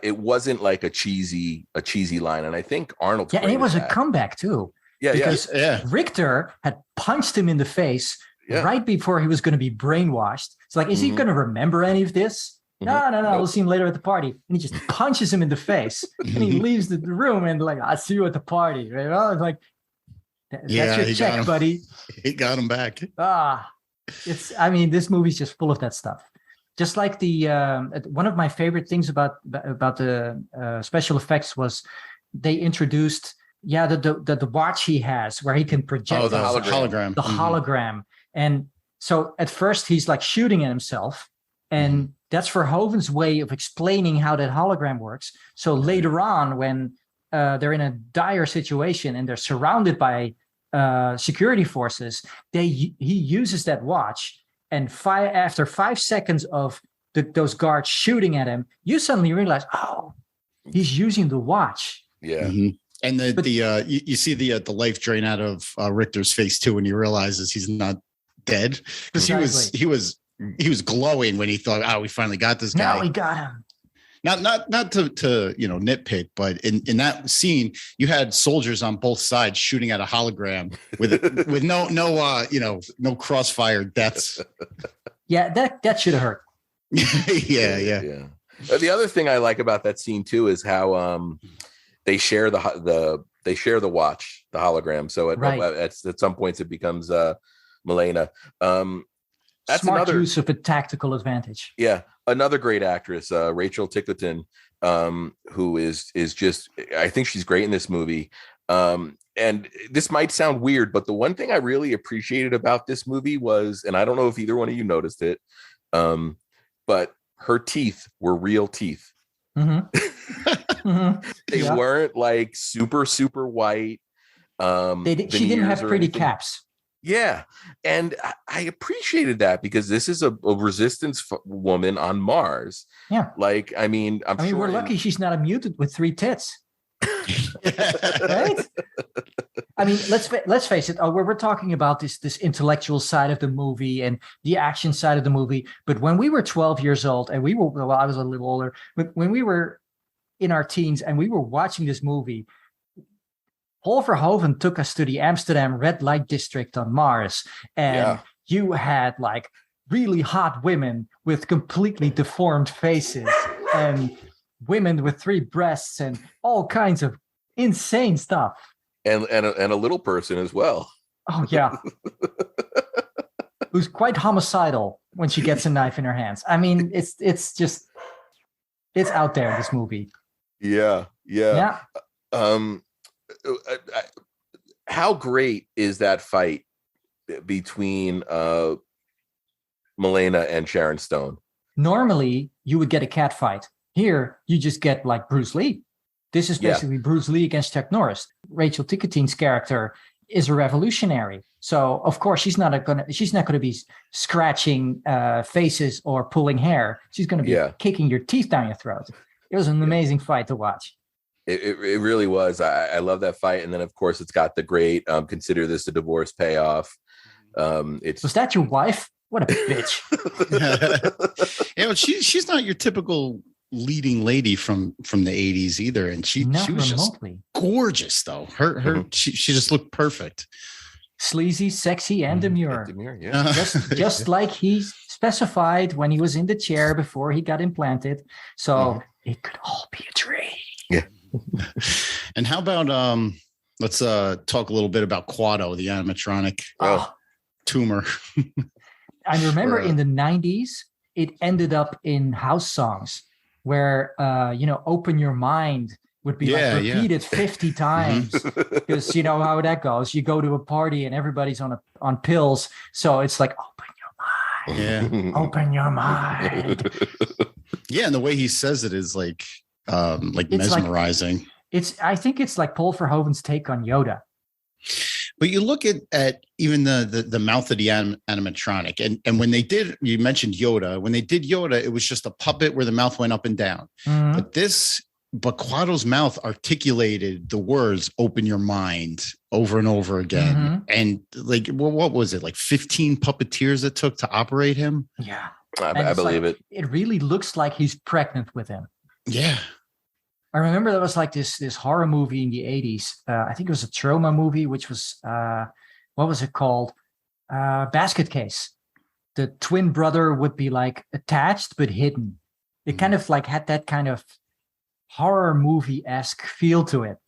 It wasn't like a cheesy line, and I think Arnold. Yeah, and it was a comeback too. Yeah, because Richter had punched him in the face right before he was going to be brainwashed. It's like, is he going to remember any of this? No. We'll see him later at the party, and he just punches him in the face, and he leaves the room, and like, I'll see you at the party. Right? Well, it's like, that's your check, buddy. He got him back. This movie's just full of that stuff. Just like the one of my favorite things about the special effects was they introduced the watch he has where he can project the hologram. The hologram. And so at first he's like shooting at himself, and that's Verhoeven's way of explaining how that hologram works. So later on, when they're in a dire situation and they're surrounded by security forces, he uses that watch. And after 5 seconds of those guards shooting at him, you suddenly realize, oh, he's using the watch. Yeah. And you see the life drain out of Richter's face too when he realizes he's not dead, because he was glowing when he thought, oh, we finally got this guy. Now we got him. Not to nitpick, but in that scene you had soldiers on both sides shooting at a hologram with no crossfire deaths. Yeah, that should have hurt. Yeah. The other thing I like about that scene too is how they share the watch, the hologram. So at some points it becomes Milena. That's smart another use of a tactical advantage. Yeah, another great actress, Rachel Ticotin, who is just, I think she's great in this movie. And this might sound weird, but the one thing I really appreciated about this movie was, and I don't know if either one of you noticed it, but her teeth were real teeth. Mm-hmm. They weren't like super white. She didn't have pretty caps. Yeah. And I appreciated that, because this is a resistance woman on Mars. Yeah. Like, I mean, we're lucky she's not a mutant with 3 tits. Right? I mean, let's face it. We're talking about this intellectual side of the movie and the action side of the movie. But when we were 12 years old, and I was a little older, but when we were in our teens and we were watching this movie, Paul Verhoeven took us to the Amsterdam red light district on Mars, and you had like really hot women with completely deformed faces and women with 3 breasts and all kinds of insane stuff. And a little person as well. Oh yeah. Who's quite homicidal when she gets a knife in her hands. I mean, it's out there, this movie. Yeah. How great is that fight between Milena and Sharon Stone? Normally, you would get a cat fight. Here, you just get like Bruce Lee. This is basically Bruce Lee against Chuck Norris. Rachel Ticotin's character is a revolutionary, so of course she's not gonna be scratching faces or pulling hair. She's gonna be kicking your teeth down your throat. It was an amazing fight to watch. It really was. I love that fight. And then, of course, it's got the great consider this a divorce payoff. Was that your wife? What a bitch. She's not your typical leading lady from the 80s either. And she was remotely. Just gorgeous, though. She just looked perfect. Sleazy, sexy, and demure. Yeah. just like he specified when he was in the chair before he got implanted. So it could all be a dream. Yeah. And how about let's talk a little bit about Quado, the animatronic tumor. I remember in the 90s, it ended up in house songs where Open Your Mind would be repeated 50 times, because you know how that goes. You go to a party and everybody's on pills, so it's like open your mind. Open your mind. Yeah, and the way he says it is like mesmerizing. I think it's like Paul Verhoeven's take on Yoda. But you look at even the mouth of the animatronic, and when they did, you mentioned Yoda. When they did Yoda, it was just a puppet where the mouth went up and down. Mm-hmm. But Quado's mouth articulated the words "open your mind" over and over again. Mm-hmm. And like, what was it? Like 15 puppeteers it took to operate him? Yeah, I believe it. It really looks like he's pregnant with him. Yeah. I remember there was like this horror movie in the 80s. I think it was a trauma movie, which was, what was it called? Basket Case. The twin brother would be like attached but hidden. It kind of like had that kind of horror movie-esque feel to it.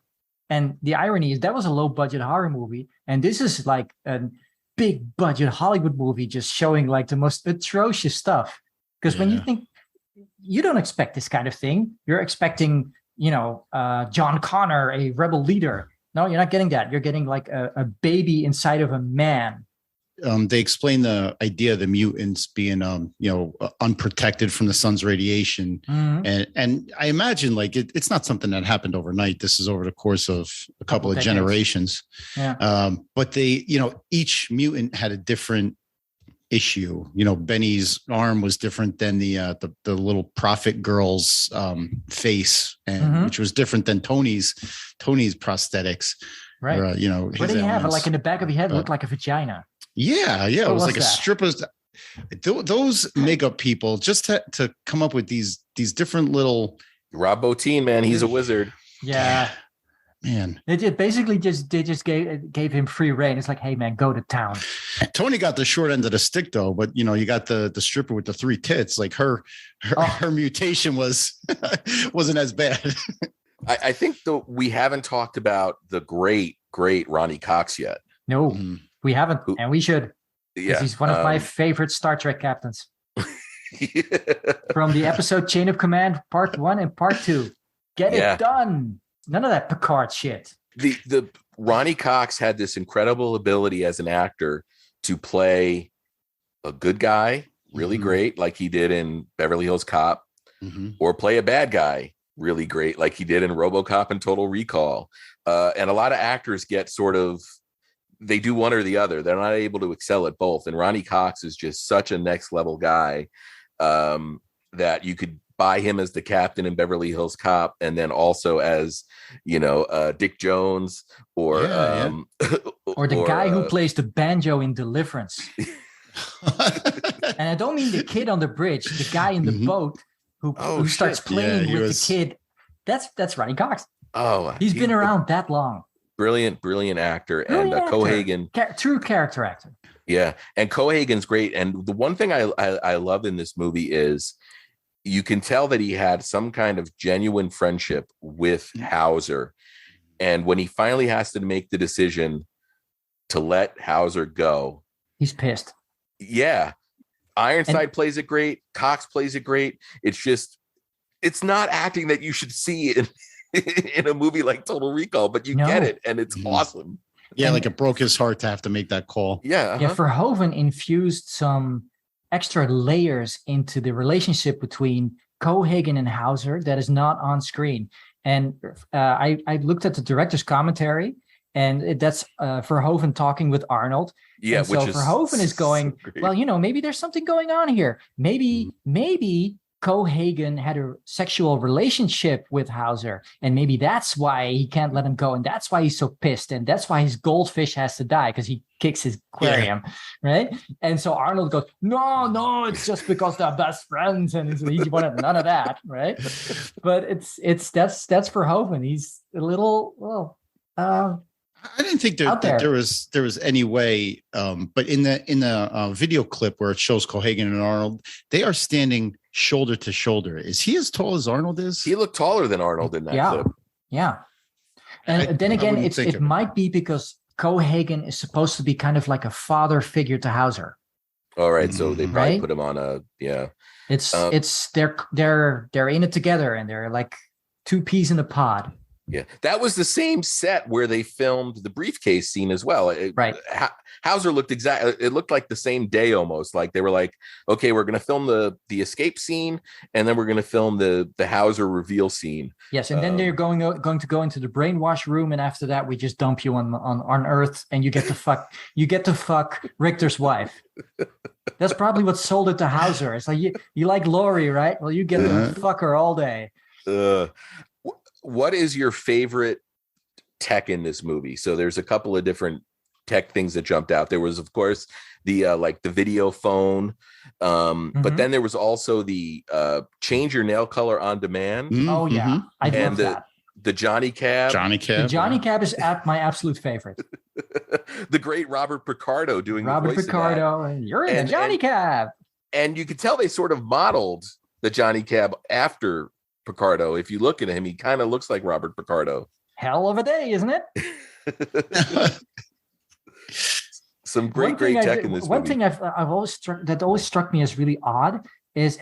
And the irony is that was a low-budget horror movie. And this is like a big-budget Hollywood movie just showing like the most atrocious stuff. Because when you think, you don't expect this kind of thing. You're expecting... John Connor, a rebel leader. No, you're not getting that. You're getting like a baby inside of a man. They explain the idea of the mutants being, unprotected from the sun's radiation. Mm-hmm. And I imagine like it's not something that happened overnight. This is over the course of a couple of generations. Yeah. But they, each mutant had a different issue. You know, Benny's arm was different than the little prophet girl's face, and which was different than Tony's prosthetics. Right. Or, you know, what did he have? Like in the back of his head, looked like a vagina. Yeah. It was like a stripper's. Those makeup people just to come up with these different little. Rob Bottin, man, he's a wizard. Yeah. Man, they just gave him free reign. It's like, hey man, go to town. Tony got the short end of the stick though, but you know, you got the stripper with the 3 tits. Like her mutation wasn't as bad. I think we haven't talked about the great Ronnie Cox yet. No, we haven't, and we should. Yeah, he's one of my favorite Star Trek captains. From the episode Chain of Command Part 1 and Part 2. Get it done. None of that Picard shit. The Ronnie Cox had this incredible ability as an actor to play a good guy really great, like he did in Beverly Hills Cop, or play a bad guy really great, like he did in RoboCop and Total Recall. And a lot of actors get they do one or the other. They're not able to excel at both. And Ronnie Cox is just such a next level guy that you could buy him as the captain in Beverly Hills Cop, and then also as, Dick Jones or the guy who plays the banjo in Deliverance. And I don't mean the kid on the bridge, the guy in the boat who starts playing with the kid. That's Ronnie Cox. Oh, he's been around that long. Brilliant actor. Cohagen, true character actor. Yeah, and Cohagen's great. And the one thing I love in this movie is you can tell that he had some kind of genuine friendship with Hauser. And when he finally has to make the decision to let Hauser go, he's pissed. Yeah. Ironside plays it great. Cox plays it great. It's not acting that you should see in a movie like Total Recall, but you get it, and it's awesome. Yeah, like it broke his heart to have to make that call. Yeah. Yeah, Verhoeven infused some extra layers into the relationship between Cohagen and Hauser that is not on screen. And I looked at the director's commentary, and that's Verhoeven talking with Arnold. Yeah, and so Verhoeven is going, well, maybe there's something going on here. Maybe Cohagen had a sexual relationship with Hauser, and maybe that's why he can't let him go, and that's why he's so pissed, and that's why his goldfish has to die because he kicks his aquarium, right? And so Arnold goes, no, it's just because they're best friends, and he wanted none of that, right? But that's Verhoeven. He's a little I didn't think there was any way, but in the video clip where it shows Cohagen and Arnold, they are standing shoulder to shoulder. Is he as tall as Arnold is? He looked taller than Arnold in that clip. Yeah. And then again, it might be because Cohagen is supposed to be kind of like a father figure to Hauser. All right, so they probably put him on It's they're in it together, and they're like two peas in a pod. Yeah, that was the same set where they filmed the briefcase scene as well. Right. Hauser looked it looked like the same day almost. Like they were like, okay, we're going to film the escape scene, and then we're going to film the Hauser reveal scene. Yes, and then they're going to go into the brainwash room, and after that, we just dump you on Earth, and you get to fuck Richter's wife. That's probably what sold it to Hauser. It's like you like Lori, right? Well, you get to fuck her all day. What is your favorite tech in this movie? So there's a couple of different tech things that jumped out. There was, of course, the like the video phone, but then there was also the change your nail color on demand. Oh yeah, I love that. The Johnny Cab. The Johnny Cab is my absolute favorite. The great Robert Picardo doing Robert Picardo, and you're in the Johnny Cab. And you could tell they sort of modeled the Johnny Cab after Picardo. If you look at him, he kind of looks like Robert Picardo. Hell of a day, isn't it? Some great tech in this movie. One thing I've always struck me as really odd is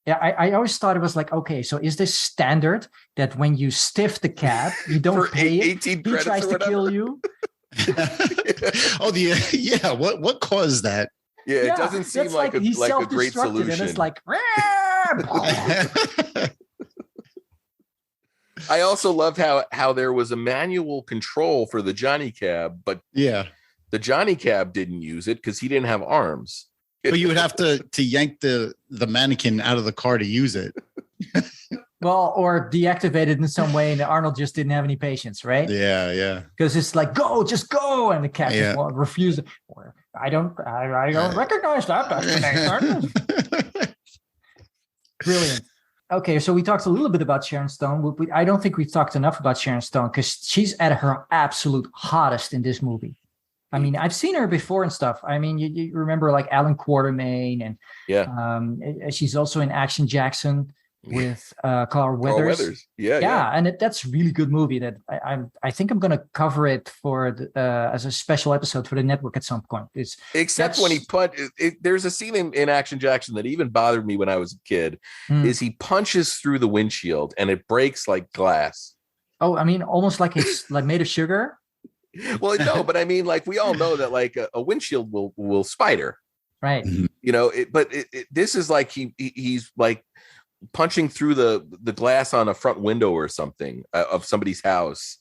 I always thought it was like, okay, so is this standard that when you stiff the cab, you don't pay it? He tries to kill you. What caused that? Yeah, it doesn't seem like a great solution. And it's like, I also loved how there was a manual control for the Johnny Cab, but The Johnny Cab didn't use it because he didn't have arms. But you would have to yank the mannequin out of the car to use it. Well, or deactivate it in some way, and Arnold just didn't have any patience, right? Yeah. Because it's like, just go, and the cat just refused. I don't recognize that. That's the name. Brilliant. Okay, so we talked a little bit about Sharon Stone. I don't think we've talked enough about Sharon Stone because she's at her absolute hottest in this movie. I mean, I've seen her before and stuff. I mean, you remember like Alan Quartermain, and she's also in Action Jackson with Carl Weathers. Yeah. And that's a really good movie that I think I'm going to cover it for as a special episode for the network at some point. Except when he there's a scene in Action Jackson that even bothered me when I was a kid, is he punches through the windshield and it breaks like glass. Oh, I mean, almost like it's like made of sugar. Well, no, but I mean, like we all know that like a windshield will spider, right? You know, but this is like he's like punching through the glass on a front window or something of somebody's house.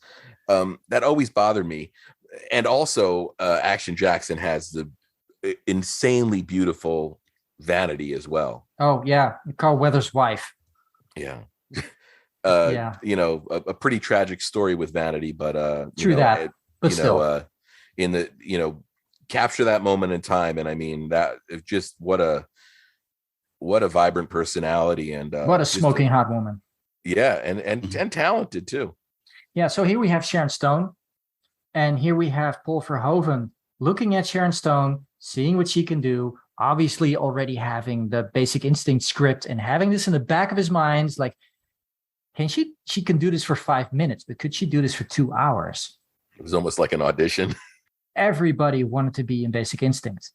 That always bothered me. And also, Action Jackson has the insanely beautiful Vanity as well. Oh yeah, Carl Weathers' wife. Yeah. You know, a pretty tragic story with Vanity, but true that. But still, in the capture that moment in time, and I mean that just what a vibrant personality and what a smoking hot woman. Yeah, and talented too. Yeah, so here we have Sharon Stone, and here we have Paul Verhoeven looking at Sharon Stone, seeing what she can do. Obviously, already having the Basic Instinct script and having this in the back of his mind, like, can she can do this for 5 minutes, but could she do this for 2 hours? It was almost like an audition. Everybody wanted to be in Basic Instinct.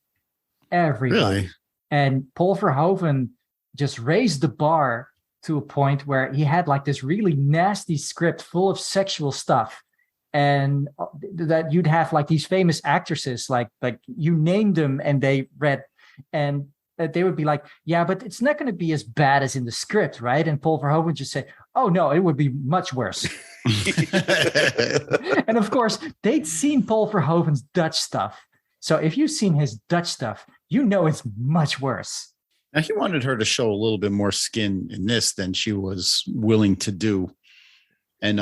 Everybody. Really? And Paul Verhoeven just raised the bar to a point where he had like this really nasty script full of sexual stuff. And that you'd have like these famous actresses, like you named them and they read, and they would be like, yeah, but it's not going to be as bad as in the script, right? And Paul Verhoeven just said, oh no, it would be much worse. And of course, they'd seen Paul Verhoeven's Dutch stuff. So if you've seen his Dutch stuff, you know it's much worse. Now, he wanted her to show a little bit more skin in this than she was willing to do. And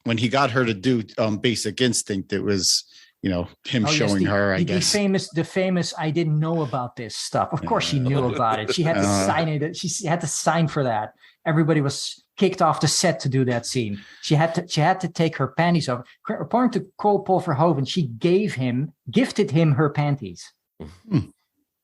when he got her to do Basic Instinct, it was, him showing her, I guess. The famous, I didn't know about this stuff. Of course she knew about it. She had to sign it. She had to sign for that. Everybody was kicked off the set to do that scene. She had to take her panties off. According to Paul Verhoeven, she gifted him her panties.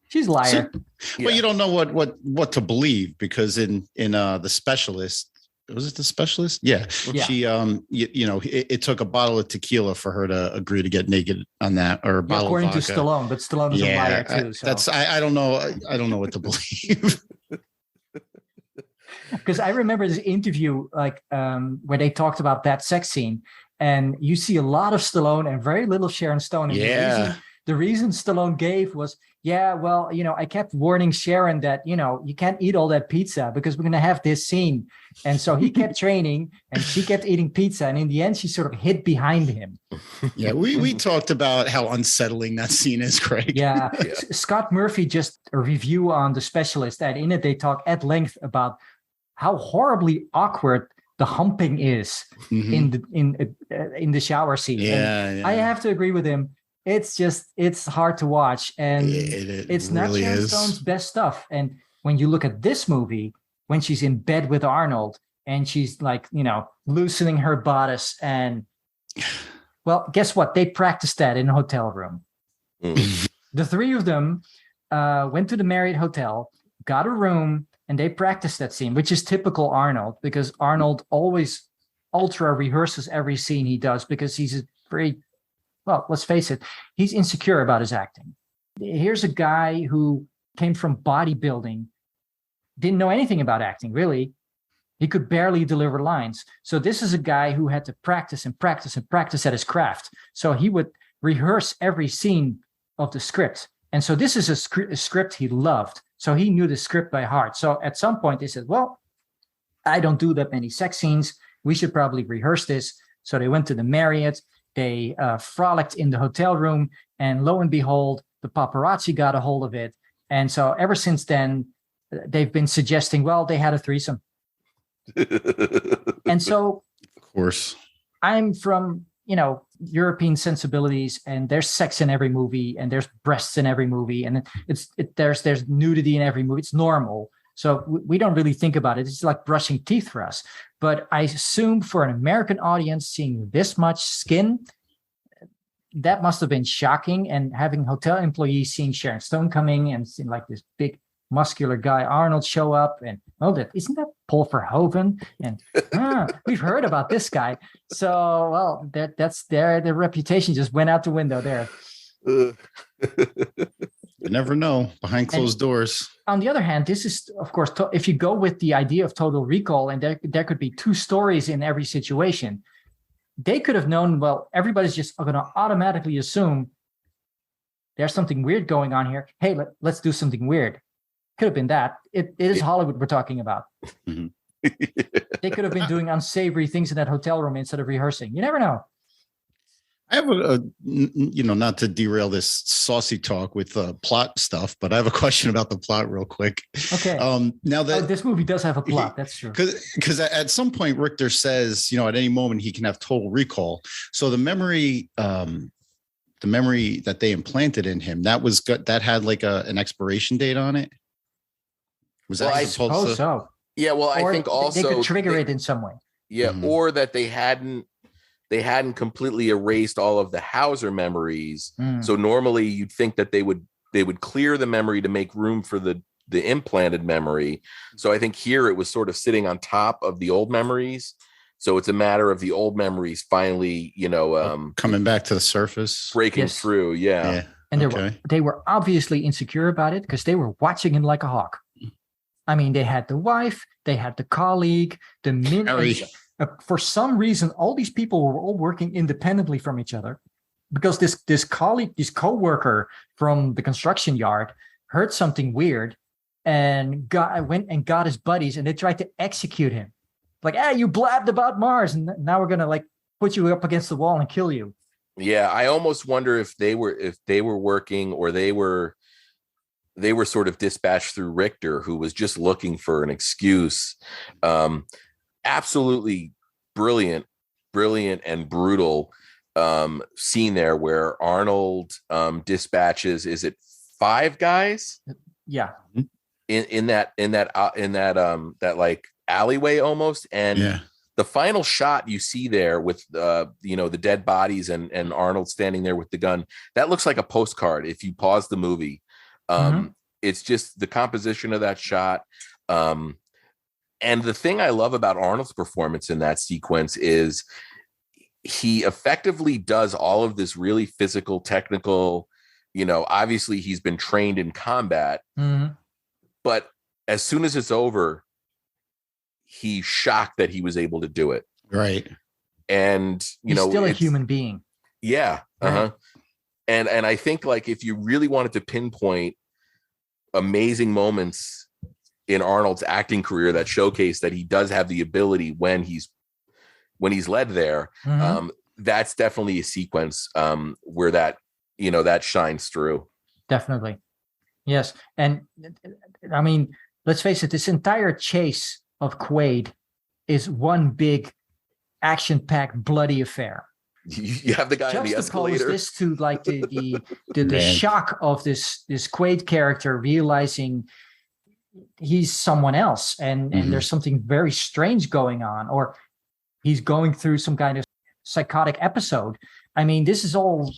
She's a liar. Well, you don't know what to believe, because in The Specialist, was it The Specialist? Yeah. She it took a bottle of tequila for her to agree to get naked on that, or a bottle according of vodka. to Stallone, but Stallone is a liar too. So. I don't know. I don't know what to believe. Because I remember this interview, like where they talked about that sex scene, and you see a lot of Stallone and very little Sharon Stone. And the reason Stallone gave was, I kept warning Sharon that, you can't eat all that pizza because we're going to have this scene. And so he kept training and she kept eating pizza. And in the end, she sort of hid behind him. Yeah, we talked about how unsettling that scene is, Craig. Yeah. Scott Murphy just a review on The Specialist, and in it, they talk at length about how horribly awkward the humping is in the shower scene. I have to agree with him. It's hard to watch, and it's not really Sharon Stone's best stuff. And when you look at this movie, when she's in bed with Arnold and she's like, loosening her bodice, and well, guess what? They practiced that in a hotel room. The three of them went to the Marriott Hotel, got a room, and they practiced that scene, which is typical Arnold, because Arnold always ultra rehearses every scene he does, because he's let's face it, he's insecure about his acting. Here's a guy who came from bodybuilding, didn't know anything about acting, really. He could barely deliver lines. So this is a guy who had to practice and practice and practice at his craft. So he would rehearse every scene of the script. And so this is a script he loved. So he knew the script by heart. So at some point they said, well, I don't do that many sex scenes. We should probably rehearse this. So they went to the Marriott, They frolicked in the hotel room, and lo and behold, the paparazzi got a hold of it. And so ever since then, they've been suggesting, well, they had a threesome. And so, Of course. I'm from, European sensibilities, and there's sex in every movie, and there's breasts in every movie, and there's nudity in every movie. It's normal. So we don't really think about it. It's like brushing teeth for us. But I assume for an American audience, seeing this much skin, that must have been shocking. And having hotel employees seeing Sharon Stone coming and seeing like this big muscular guy Arnold show up, and isn't that Paul Verhoeven? And we've heard about this guy. So that's their reputation just went out the window there. You never know behind closed doors. On the other hand, this is, of course, if you go with the idea of Total Recall, and there could be two stories in every situation, they could have known, well, everybody's just going to automatically assume there's something weird going on here. Hey, let's do something weird. Could have been that. It is Hollywood we're talking about. Mm-hmm. They could have been doing unsavory things in that hotel room instead of rehearsing. You never know. I have not to derail this saucy talk with plot stuff, but I have a question about the plot real quick. Okay. Now that this movie does have a plot, that's true. Because at some point Richter says, at any moment he can have total recall. So the memory that they implanted in him, that had like an expiration date on it. Was that supposed to? So. Yeah. Well, I think also they could trigger it in some way. Yeah, mm-hmm. Or that they hadn't completely erased all of the Hauser memories. So normally you'd think that they would clear the memory to make room for the implanted memory. So I think here it was sort of sitting on top of the old memories. So it's a matter of the old memories finally, coming back to the surface, breaking through. Yeah. And they were obviously insecure about it because they were watching him like a hawk. I mean, they had the wife, they had the colleague, for some reason, all these people were all working independently from each other, because this colleague, this co-worker from the construction yard heard something weird and went and got his buddies, and they tried to execute him. Like, you blabbed about Mars, and now we're gonna put you up against the wall and kill you. Yeah, I almost wonder if they were working, or they were sort of dispatched through Richter, who was just looking for an excuse. Absolutely brilliant and brutal scene there where Arnold dispatches, is it 5 guys? Yeah. In that like alleyway almost. And the final shot you see there with the dead bodies and Arnold standing there with the gun, that looks like a postcard if you pause the movie. It's just the composition of that shot. And the thing I love about Arnold's performance in that sequence is he effectively does all of this really physical, technical, obviously he's been trained in combat, but as soon as it's over, he's shocked that he was able to do it. Right. And, he's still a human being. Yeah. Right. And I think if you really wanted to pinpoint amazing moments in Arnold's acting career that showcase that he does have the ability when he's led there, that's definitely a sequence where that shines through. Definitely. Yes. And I mean, let's face it, this entire chase of Quaid is one big action-packed bloody affair. You have the guy on the escalator. This to the shock of this Quaid character realizing he's someone else, and there's something very strange going on, or he's going through some kind of psychotic episode. I mean, this is all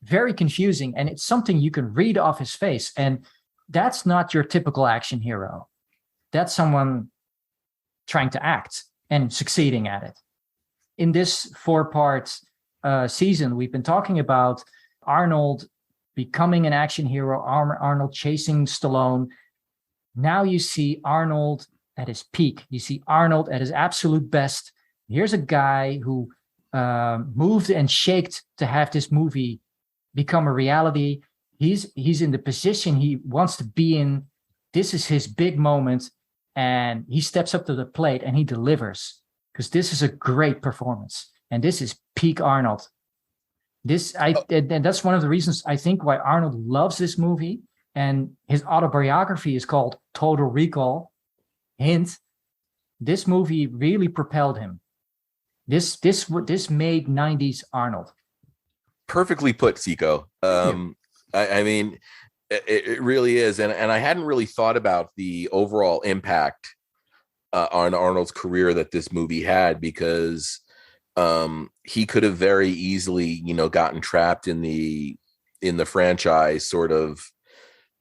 very confusing, and it's something you can read off his face. And that's not your typical action hero. That's someone trying to act and succeeding at it. In this 4-part season, we've been talking about Arnold becoming an action hero, Arnold chasing Stallone. Now you see Arnold at his peak. You see Arnold at his absolute best. Here's a guy who moved and shaked to have this movie become a reality. He's in the position he wants to be in. This is his big moment, and he steps up to the plate and he delivers, because this is a great performance, and this is peak Arnold. And that's one of the reasons I think why Arnold loves this movie. And his autobiography is called Total Recall. Hint: this movie really propelled him. This made 90s Arnold. Perfectly put, Zico. I mean, it really is, and I hadn't really thought about the overall impact on Arnold's career that this movie had, because he could have very easily, gotten trapped in the franchise sort of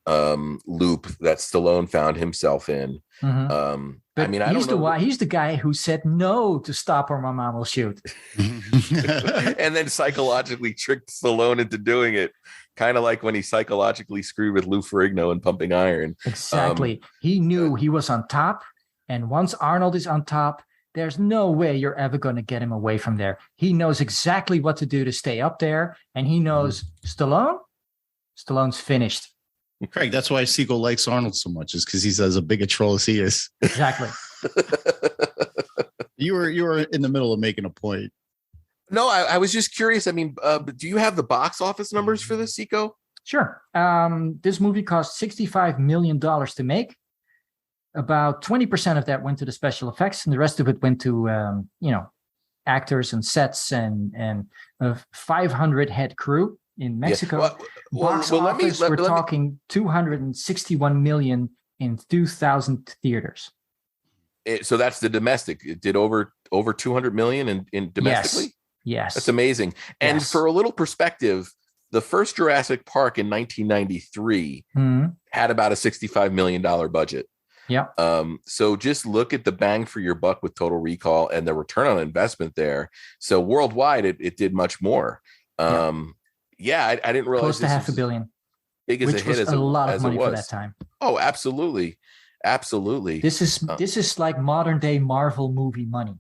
loop that Stallone found himself in. Mm-hmm. I mean, I don't know. He's the guy who said no to Stop or My Mom Will Shoot. And then psychologically tricked Stallone into doing it. Kind of like when he psychologically screwed with Lou Ferrigno in Pumping Iron. Exactly. He knew he was on top. And once Arnold is on top, there's no way you're ever going to get him away from there. He knows exactly what to do to stay up there. And he knows Stallone's finished. Craig, that's why Siegel likes Arnold so much, is because he's as a big a troll as he is. Exactly. You were in the middle of making a point. No, I was just curious. I mean, do you have the box office numbers for this, Zico? Sure. This movie cost $65 million to make. About 20% of that went to the special effects, and the rest of it went to, actors and sets and a 500 head crew in Mexico. Yeah. Box office, we're talking 261 million in 2,000 theaters. So that's the domestic. It did over 200 million in domestically. Yes. That's amazing. And for a little perspective, the first Jurassic Park in 1993 had about a $65 million budget. Yeah. So just look at the bang for your buck with Total Recall and the return on investment there. So worldwide, it did much more. I didn't realize close to $500 million. Big as a hit as a lot of money it was for that time. Oh, absolutely. This is like modern day Marvel movie money.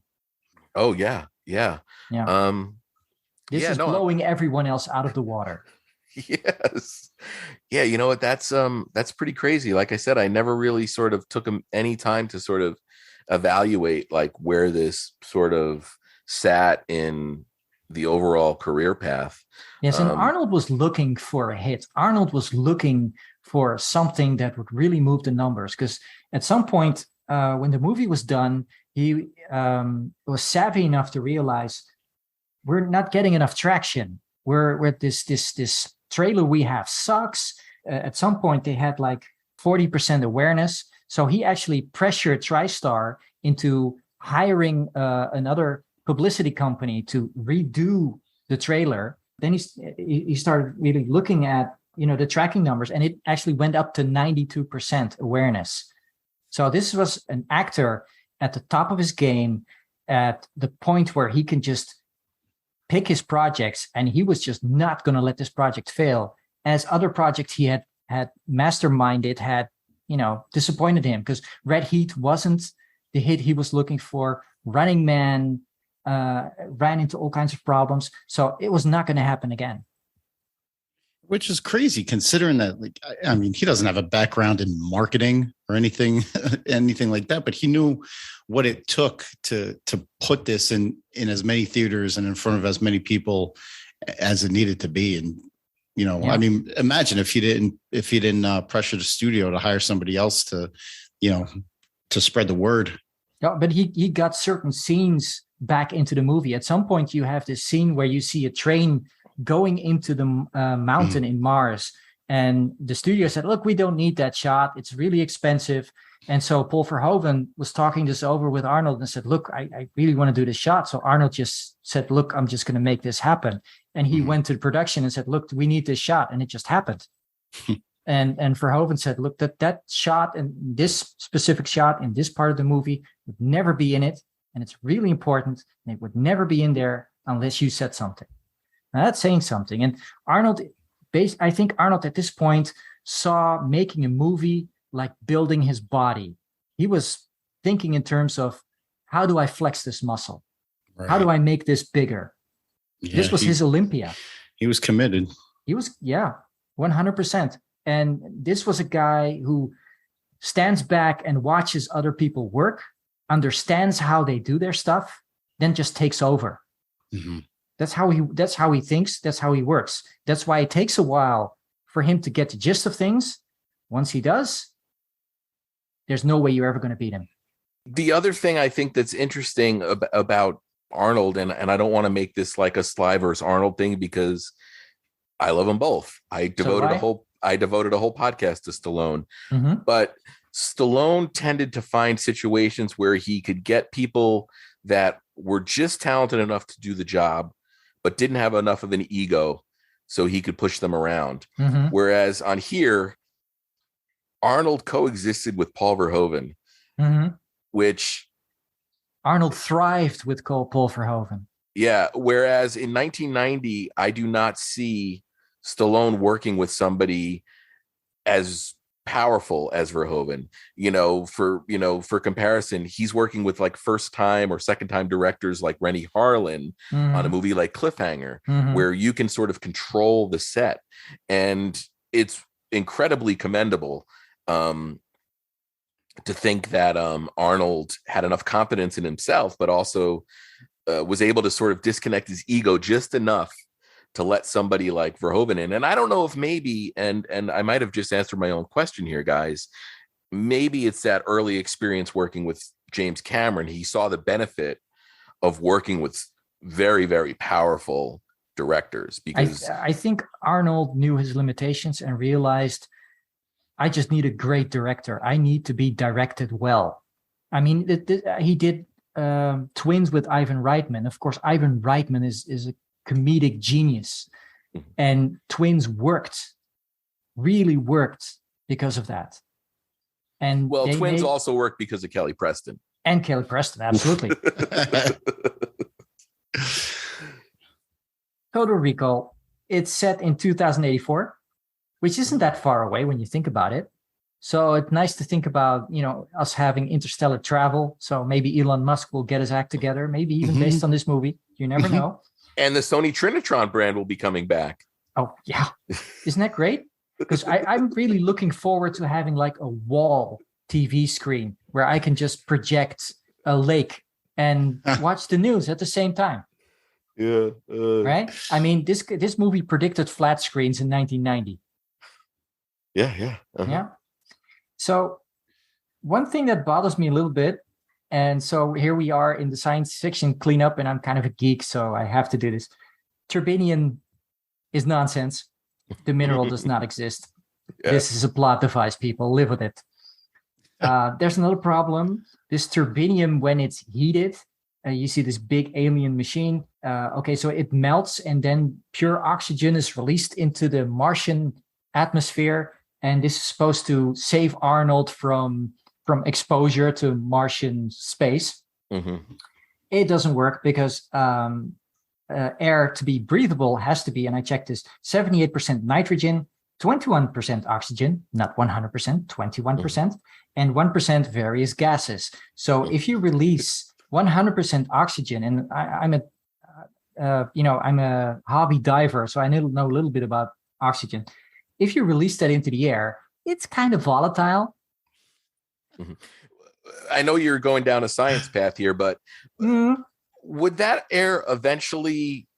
Oh yeah. This is blowing everyone else out of the water. Yes. Yeah, you know what? That's pretty crazy. Like I said, I never really sort of took any time to sort of evaluate like where this sort of sat in the overall career path. Yes, and Arnold was looking for a hit. Arnold was looking for something that would really move the numbers, because at some point when the movie was done, he was savvy enough to realize we're not getting enough traction. We're this trailer we have sucks. At some point, they had like 40% awareness. So he actually pressured TriStar into hiring another publicity company to redo the trailer. Then he started really looking at the tracking numbers, and it actually went up to 92% awareness. So this was an actor at the top of his game, at the point where he can just pick his projects, and he was just not going to let this project fail, as other projects he had masterminded had disappointed him, because Red Heat wasn't the hit he was looking for. Running Man ran into all kinds of problems, so it was not going to happen again. Which is crazy, considering that, I mean, he doesn't have a background in marketing or anything like that, but he knew what it took to put this in as many theaters and in front of as many people as it needed to be. And I mean, imagine if he didn't pressure the studio to hire somebody else to spread the word. Yeah, but he got certain scenes back into the movie. At some point, you have this scene where you see a train going into the mountain in Mars, and the studio said, look, we don't need that shot, it's really expensive. And so Paul Verhoeven was talking this over with Arnold and said, look, I really want to do this shot. So Arnold just said, look, I'm just going to make this happen. And he went to the production and said, look, we need this shot, and it just happened. and Verhoeven said, look, that shot, and this specific shot in this part of the movie would never be in it, and it's really important, and it would never be in there unless you said something. Now, that's saying something. And I think Arnold at this point saw making a movie like building his body. He was thinking in terms of, how do I flex this muscle? Right. How do I make this bigger? Yeah, this was his Olympia. He was committed. He was, 100%. And this was a guy who stands back and watches other people work, understands how they do their stuff, then just takes over. Mm-hmm. That's how he thinks. That's how he works. That's why it takes a while for him to get the gist of things. Once he does, there's no way you're ever going to beat him. The other thing I think that's interesting about Arnold, and I don't want to make this like a Sly versus Arnold thing because I love them both. I devoted a whole podcast to Stallone, but Stallone tended to find situations where he could get people that were just talented enough to do the job, but didn't have enough of an ego so he could push them around. Whereas on here, Arnold coexisted with Paul Verhoeven, which Arnold thrived with Paul Verhoeven. Yeah. Whereas in 1990, I do not see Stallone working with somebody as powerful as Verhoeven. For comparison, he's working with like first time or second time directors like Rennie Harlin on a movie like Cliffhanger, where you can sort of control the set. And it's incredibly commendable to think that Arnold had enough confidence in himself, but also was able to sort of disconnect his ego just enough to let somebody like Verhoeven in. And I don't know if maybe, and I might have just answered my own question here, guys, maybe it's that early experience working with James Cameron. He saw the benefit of working with very, very powerful directors, because I think Arnold knew his limitations and realized, I just need a great director. I need to be directed well. I mean, he did Twins with Ivan Reitman. Of course, Ivan Reitman is a comedic genius, and Twins really worked because of that. And Twins also worked because of Kelly Preston. And Kelly Preston, absolutely. Total Recall, it's set in 2084. Which isn't that far away when you think about it. So it's nice to think about, us having interstellar travel. So maybe Elon Musk will get his act together, maybe even based on this movie. You never know. And the Sony Trinitron brand will be coming back. Oh, yeah. Isn't that great? Because I'm really looking forward to having like a wall TV screen where I can just project a lake and watch the news at the same time. Yeah. Right? I mean, this movie predicted flat screens in 1990. Yeah. Yeah. So one thing that bothers me a little bit, and so here we are in the science fiction cleanup, and I'm kind of a geek, so I have to do this. Turbinium is nonsense. The mineral does not exist. Yeah. This is a plot device, people. Live with it. There's another problem. This turbinium, when it's heated, you see this big alien machine. So it melts, and then pure oxygen is released into the Martian atmosphere. And this is supposed to save Arnold from exposure to Martian space. It doesn't work because air to be breathable has to be, and I checked this, 78% nitrogen, 21% oxygen, not 100%, 21%, and 1% various gases. So if you release 100% oxygen, and I'm a hobby diver, so I know a little bit about oxygen. If you release that into the air, it's kind of volatile. I know you're going down a science path here, but would that air eventually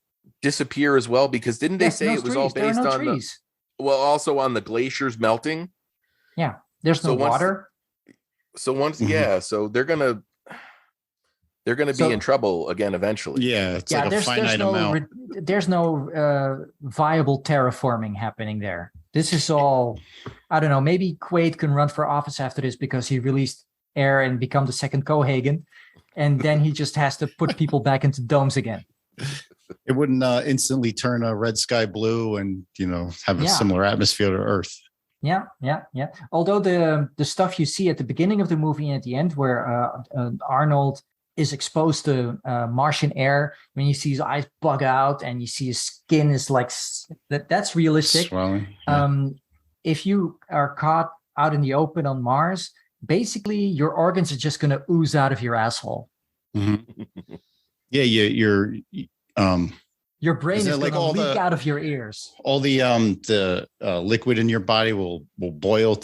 disappear as well? Because didn't they say it was all based on trees. Also on the glaciers melting? Yeah, there's no water. So they're gonna be in trouble again eventually. Yeah, it's like a finite amount. There's no viable terraforming happening there. This is all, I don't know, maybe Quaid can run for office after this because he released air and become the second Cohagen. And then he just has to put people back into domes again. It wouldn't instantly turn a red sky blue and, have a similar atmosphere to Earth. Yeah. Although the stuff you see at the beginning of the movie and at the end where Arnold is exposed to Martian air, when you see his eyes bug out and you see his skin is like that's realistic. Swelling. Yeah. If you are caught out in the open on Mars, basically your organs are just going to ooze out of your asshole. Yeah, your brain is going to leak out of your ears. All the liquid in your body will boil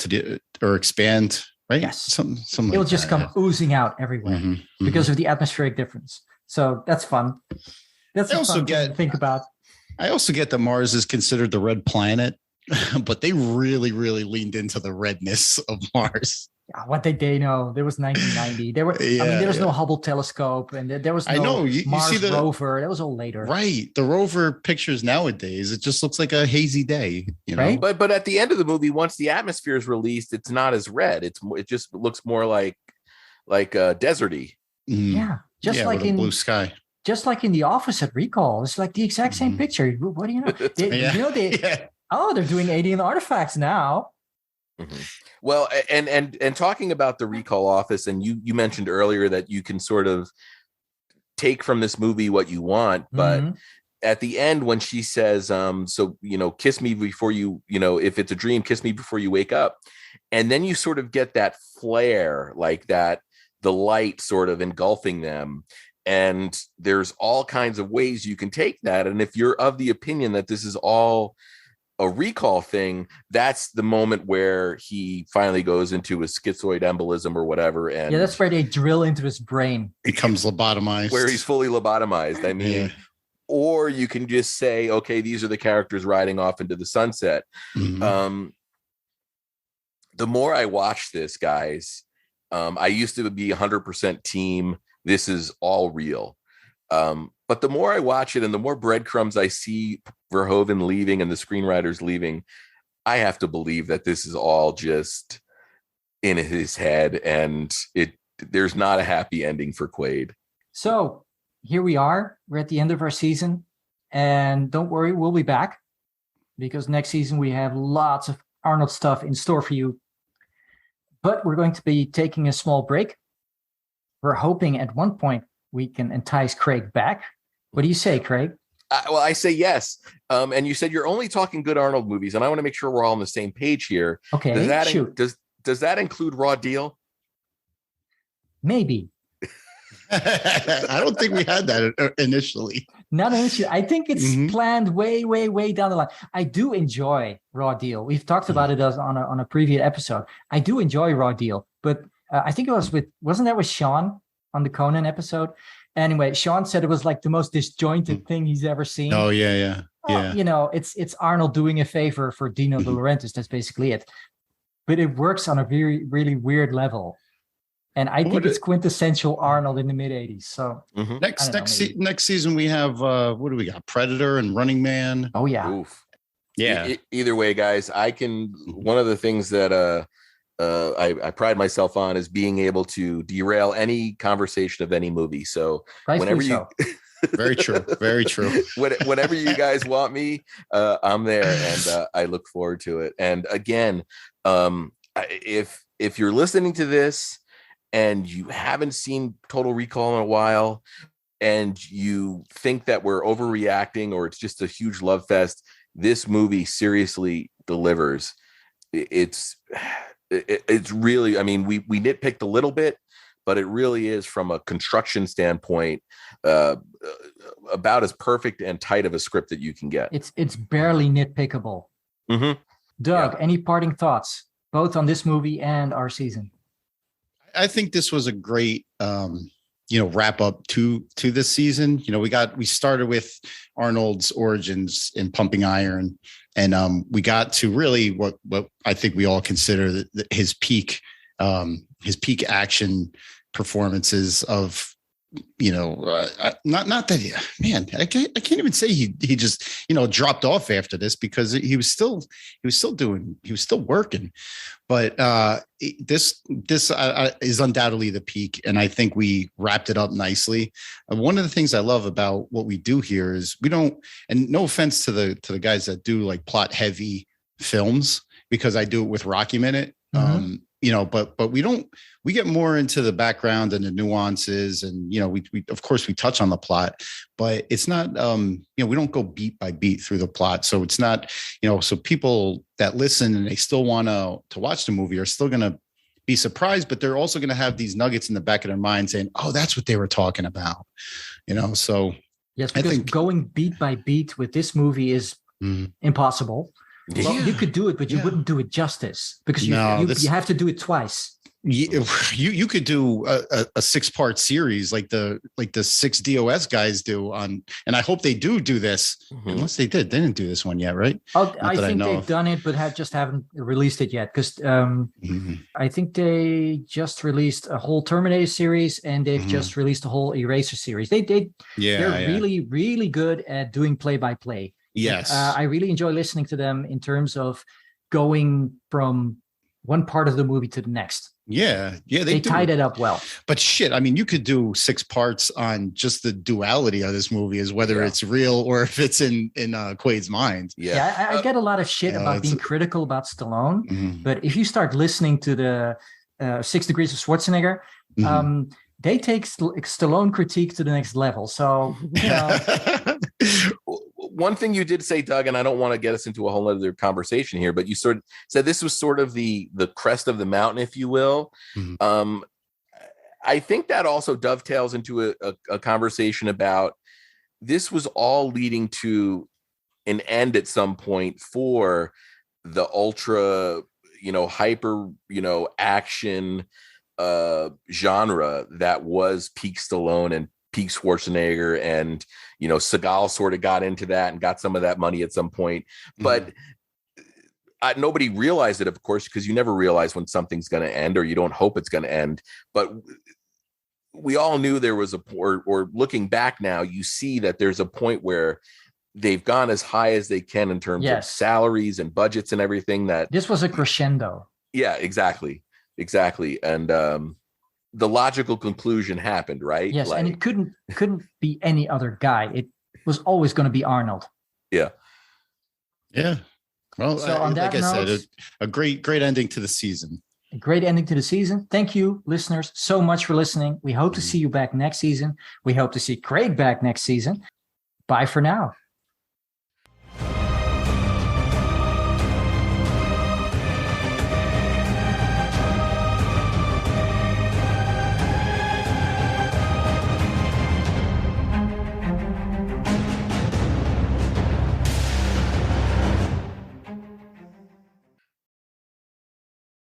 or expand. Right? Yes. Something It'll just come oozing out everywhere because of the atmospheric difference. So that's fun. That's I a also fun thing to get- think about. I also get that Mars is considered the red planet, but they really, really leaned into the redness of Mars. What did they know? There was 1990. There were. I mean, Yeah, there was no yeah. Hubble telescope, and there was I no know, you Mars see the- rover. That was all later. Right. The rover pictures nowadays, it just looks like a hazy day, you know? Right? But at the end of the movie, once the atmosphere is released, it's not as red. It just looks more like deserty. Mm. Yeah, just Yeah, like with a blue sky. just like in The Office at Recall. It's like the exact same Mhm. picture. What do you know? They, Yeah. You know they. Yeah. Oh, they're doing alien artifacts now. Mhm. Well, and talking about the Recall Office, and you mentioned earlier that you can sort of take from this movie what you want, but Mhm. at the end when she says, so kiss me before you, if it's a dream, kiss me before you wake up, and then you sort of get that flare, like that, the light sort of engulfing them. And there's all kinds of ways you can take that. And if you're of the opinion that this is all a recall thing, that's the moment where he finally goes into a schizoid embolism or whatever. And Yeah, that's where they drill into his brain. Becomes lobotomized. where he's fully lobotomized. I mean, Yeah. or you can just say, okay, these are the characters riding off into the sunset. Mhm. The more I watch this, guys, I used to be 100% team. This is all real. But the more I watch it and the more breadcrumbs I see Verhoeven leaving and the screenwriters leaving, I have to believe that this is all just in his head, and there's not a happy ending for Quaid. So here we are. We're at the end of our season. And don't worry, we'll be back. Because next season we have lots of Arnold stuff in store for you. But we're going to be taking a small break. We're hoping at one point we can entice Craig back. What do you say, Craig? Well, I say yes. And you said you're only talking good Arnold movies, and I want to make sure we're all on the same page here. Okay, Does that shoot. does that include Raw Deal? Maybe. I don't think we had that initially. Not an issue. I think it's Mhm. planned way, way, way down the line. I do enjoy Raw Deal. We've talked about it as on a previous episode. I do enjoy Raw Deal, but I think it was wasn't that with Sean on the Conan episode? Anyway, Sean said it was like the most disjointed thing he's ever seen. Oh, yeah. Well, it's Arnold doing a favor for Dino De Laurentiis. That's basically it. But it works on a very, really weird level. And I think it's quintessential Arnold in the mid 80s. So Mhm. Next season we have what do we got? Predator and Running Man. oh yeah. Oof. Yeah. Either way, guys, one of the things that I pride myself on is being able to derail any conversation of any movie. So whenever Rightfully so. Very true. Very true. whenever you guys want me, I'm there, and I look forward to it. And again, if you're listening to this and you haven't seen Total Recall in a while, and you think that we're overreacting or it's just a huge love fest, this movie seriously delivers. It's really, I mean, we nitpicked a little bit, but it really is, from a construction standpoint, about as perfect and tight of a script that you can get. It's barely nitpickable. Mm-hmm. Doug, any parting thoughts, both on this movie and our season? I think this was a great wrap up to this season. We started with Arnold's origins in Pumping Iron, and we got to really what I think we all consider his peak action performances of, not that, man, I can't even say he just, dropped off after this, because he was still working. But this is undoubtedly the peak, and I think we wrapped it up nicely. One of the things I love about what we do here is we don't, and no offense to the guys that do like plot heavy films, because I do it with Rocky Minute. Mm-hmm. But we get more into the background and the nuances, and we of course we touch on the plot, but it's not we don't go beat by beat through the plot. So it's not, so people that listen and they still want to watch the movie are still going to be surprised, but they're also going to have these nuggets in the back of their mind saying, oh, that's what they were talking about, so yes, because I think going beat by beat with this movie is impossible. Well, you could do it, but you wouldn't do it justice, because you have to do it twice. You could do a 6-part series like the 6 DOS guys do on, and I hope they do this. Unless they didn't do this one yet, right? I think they've done it, but haven't released it yet, because I think they just released a whole Terminator series, and they've just released a whole Eraser series. They're really, really good at doing play-by-play. Yes. I really enjoy listening to them in terms of going from one part of the movie to the next. Yeah, they tied it up well. But shit, I mean, you could do 6 parts on just the duality of this movie, as whether it's real or if it's in Quaid's mind. Yeah, I get a lot of shit about being critical about Stallone, but if you start listening to the 6 Degrees of Schwarzenegger, they take Stallone critique to the next level. So, you know. One thing you did say, Doug, and I don't want to get us into a whole other conversation here, but you sort of said this was sort of the crest of the mountain, if you will. I think that also dovetails into a conversation about this was all leading to an end at some point for the ultra, hyper, action genre that was peak Stallone and peak Schwarzenegger, and Seagal sort of got into that and got some of that money at some point, but nobody realized it, of course, because you never realize when something's going to end, or you don't hope it's going to end. But we all knew there was or looking back now, you see that there's a point where they've gone as high as they can in terms of salaries and budgets and everything. That this was a crescendo. Yeah, exactly, and the logical conclusion happened, right? Yes, and it couldn't be any other guy. It was always going to be Arnold. Yeah. Well, so on that note, I said, a great ending to the season. A great ending to the season. Thank you, listeners, so much for listening. We hope to see you back next season. We hope to see Craig back next season. Bye for now.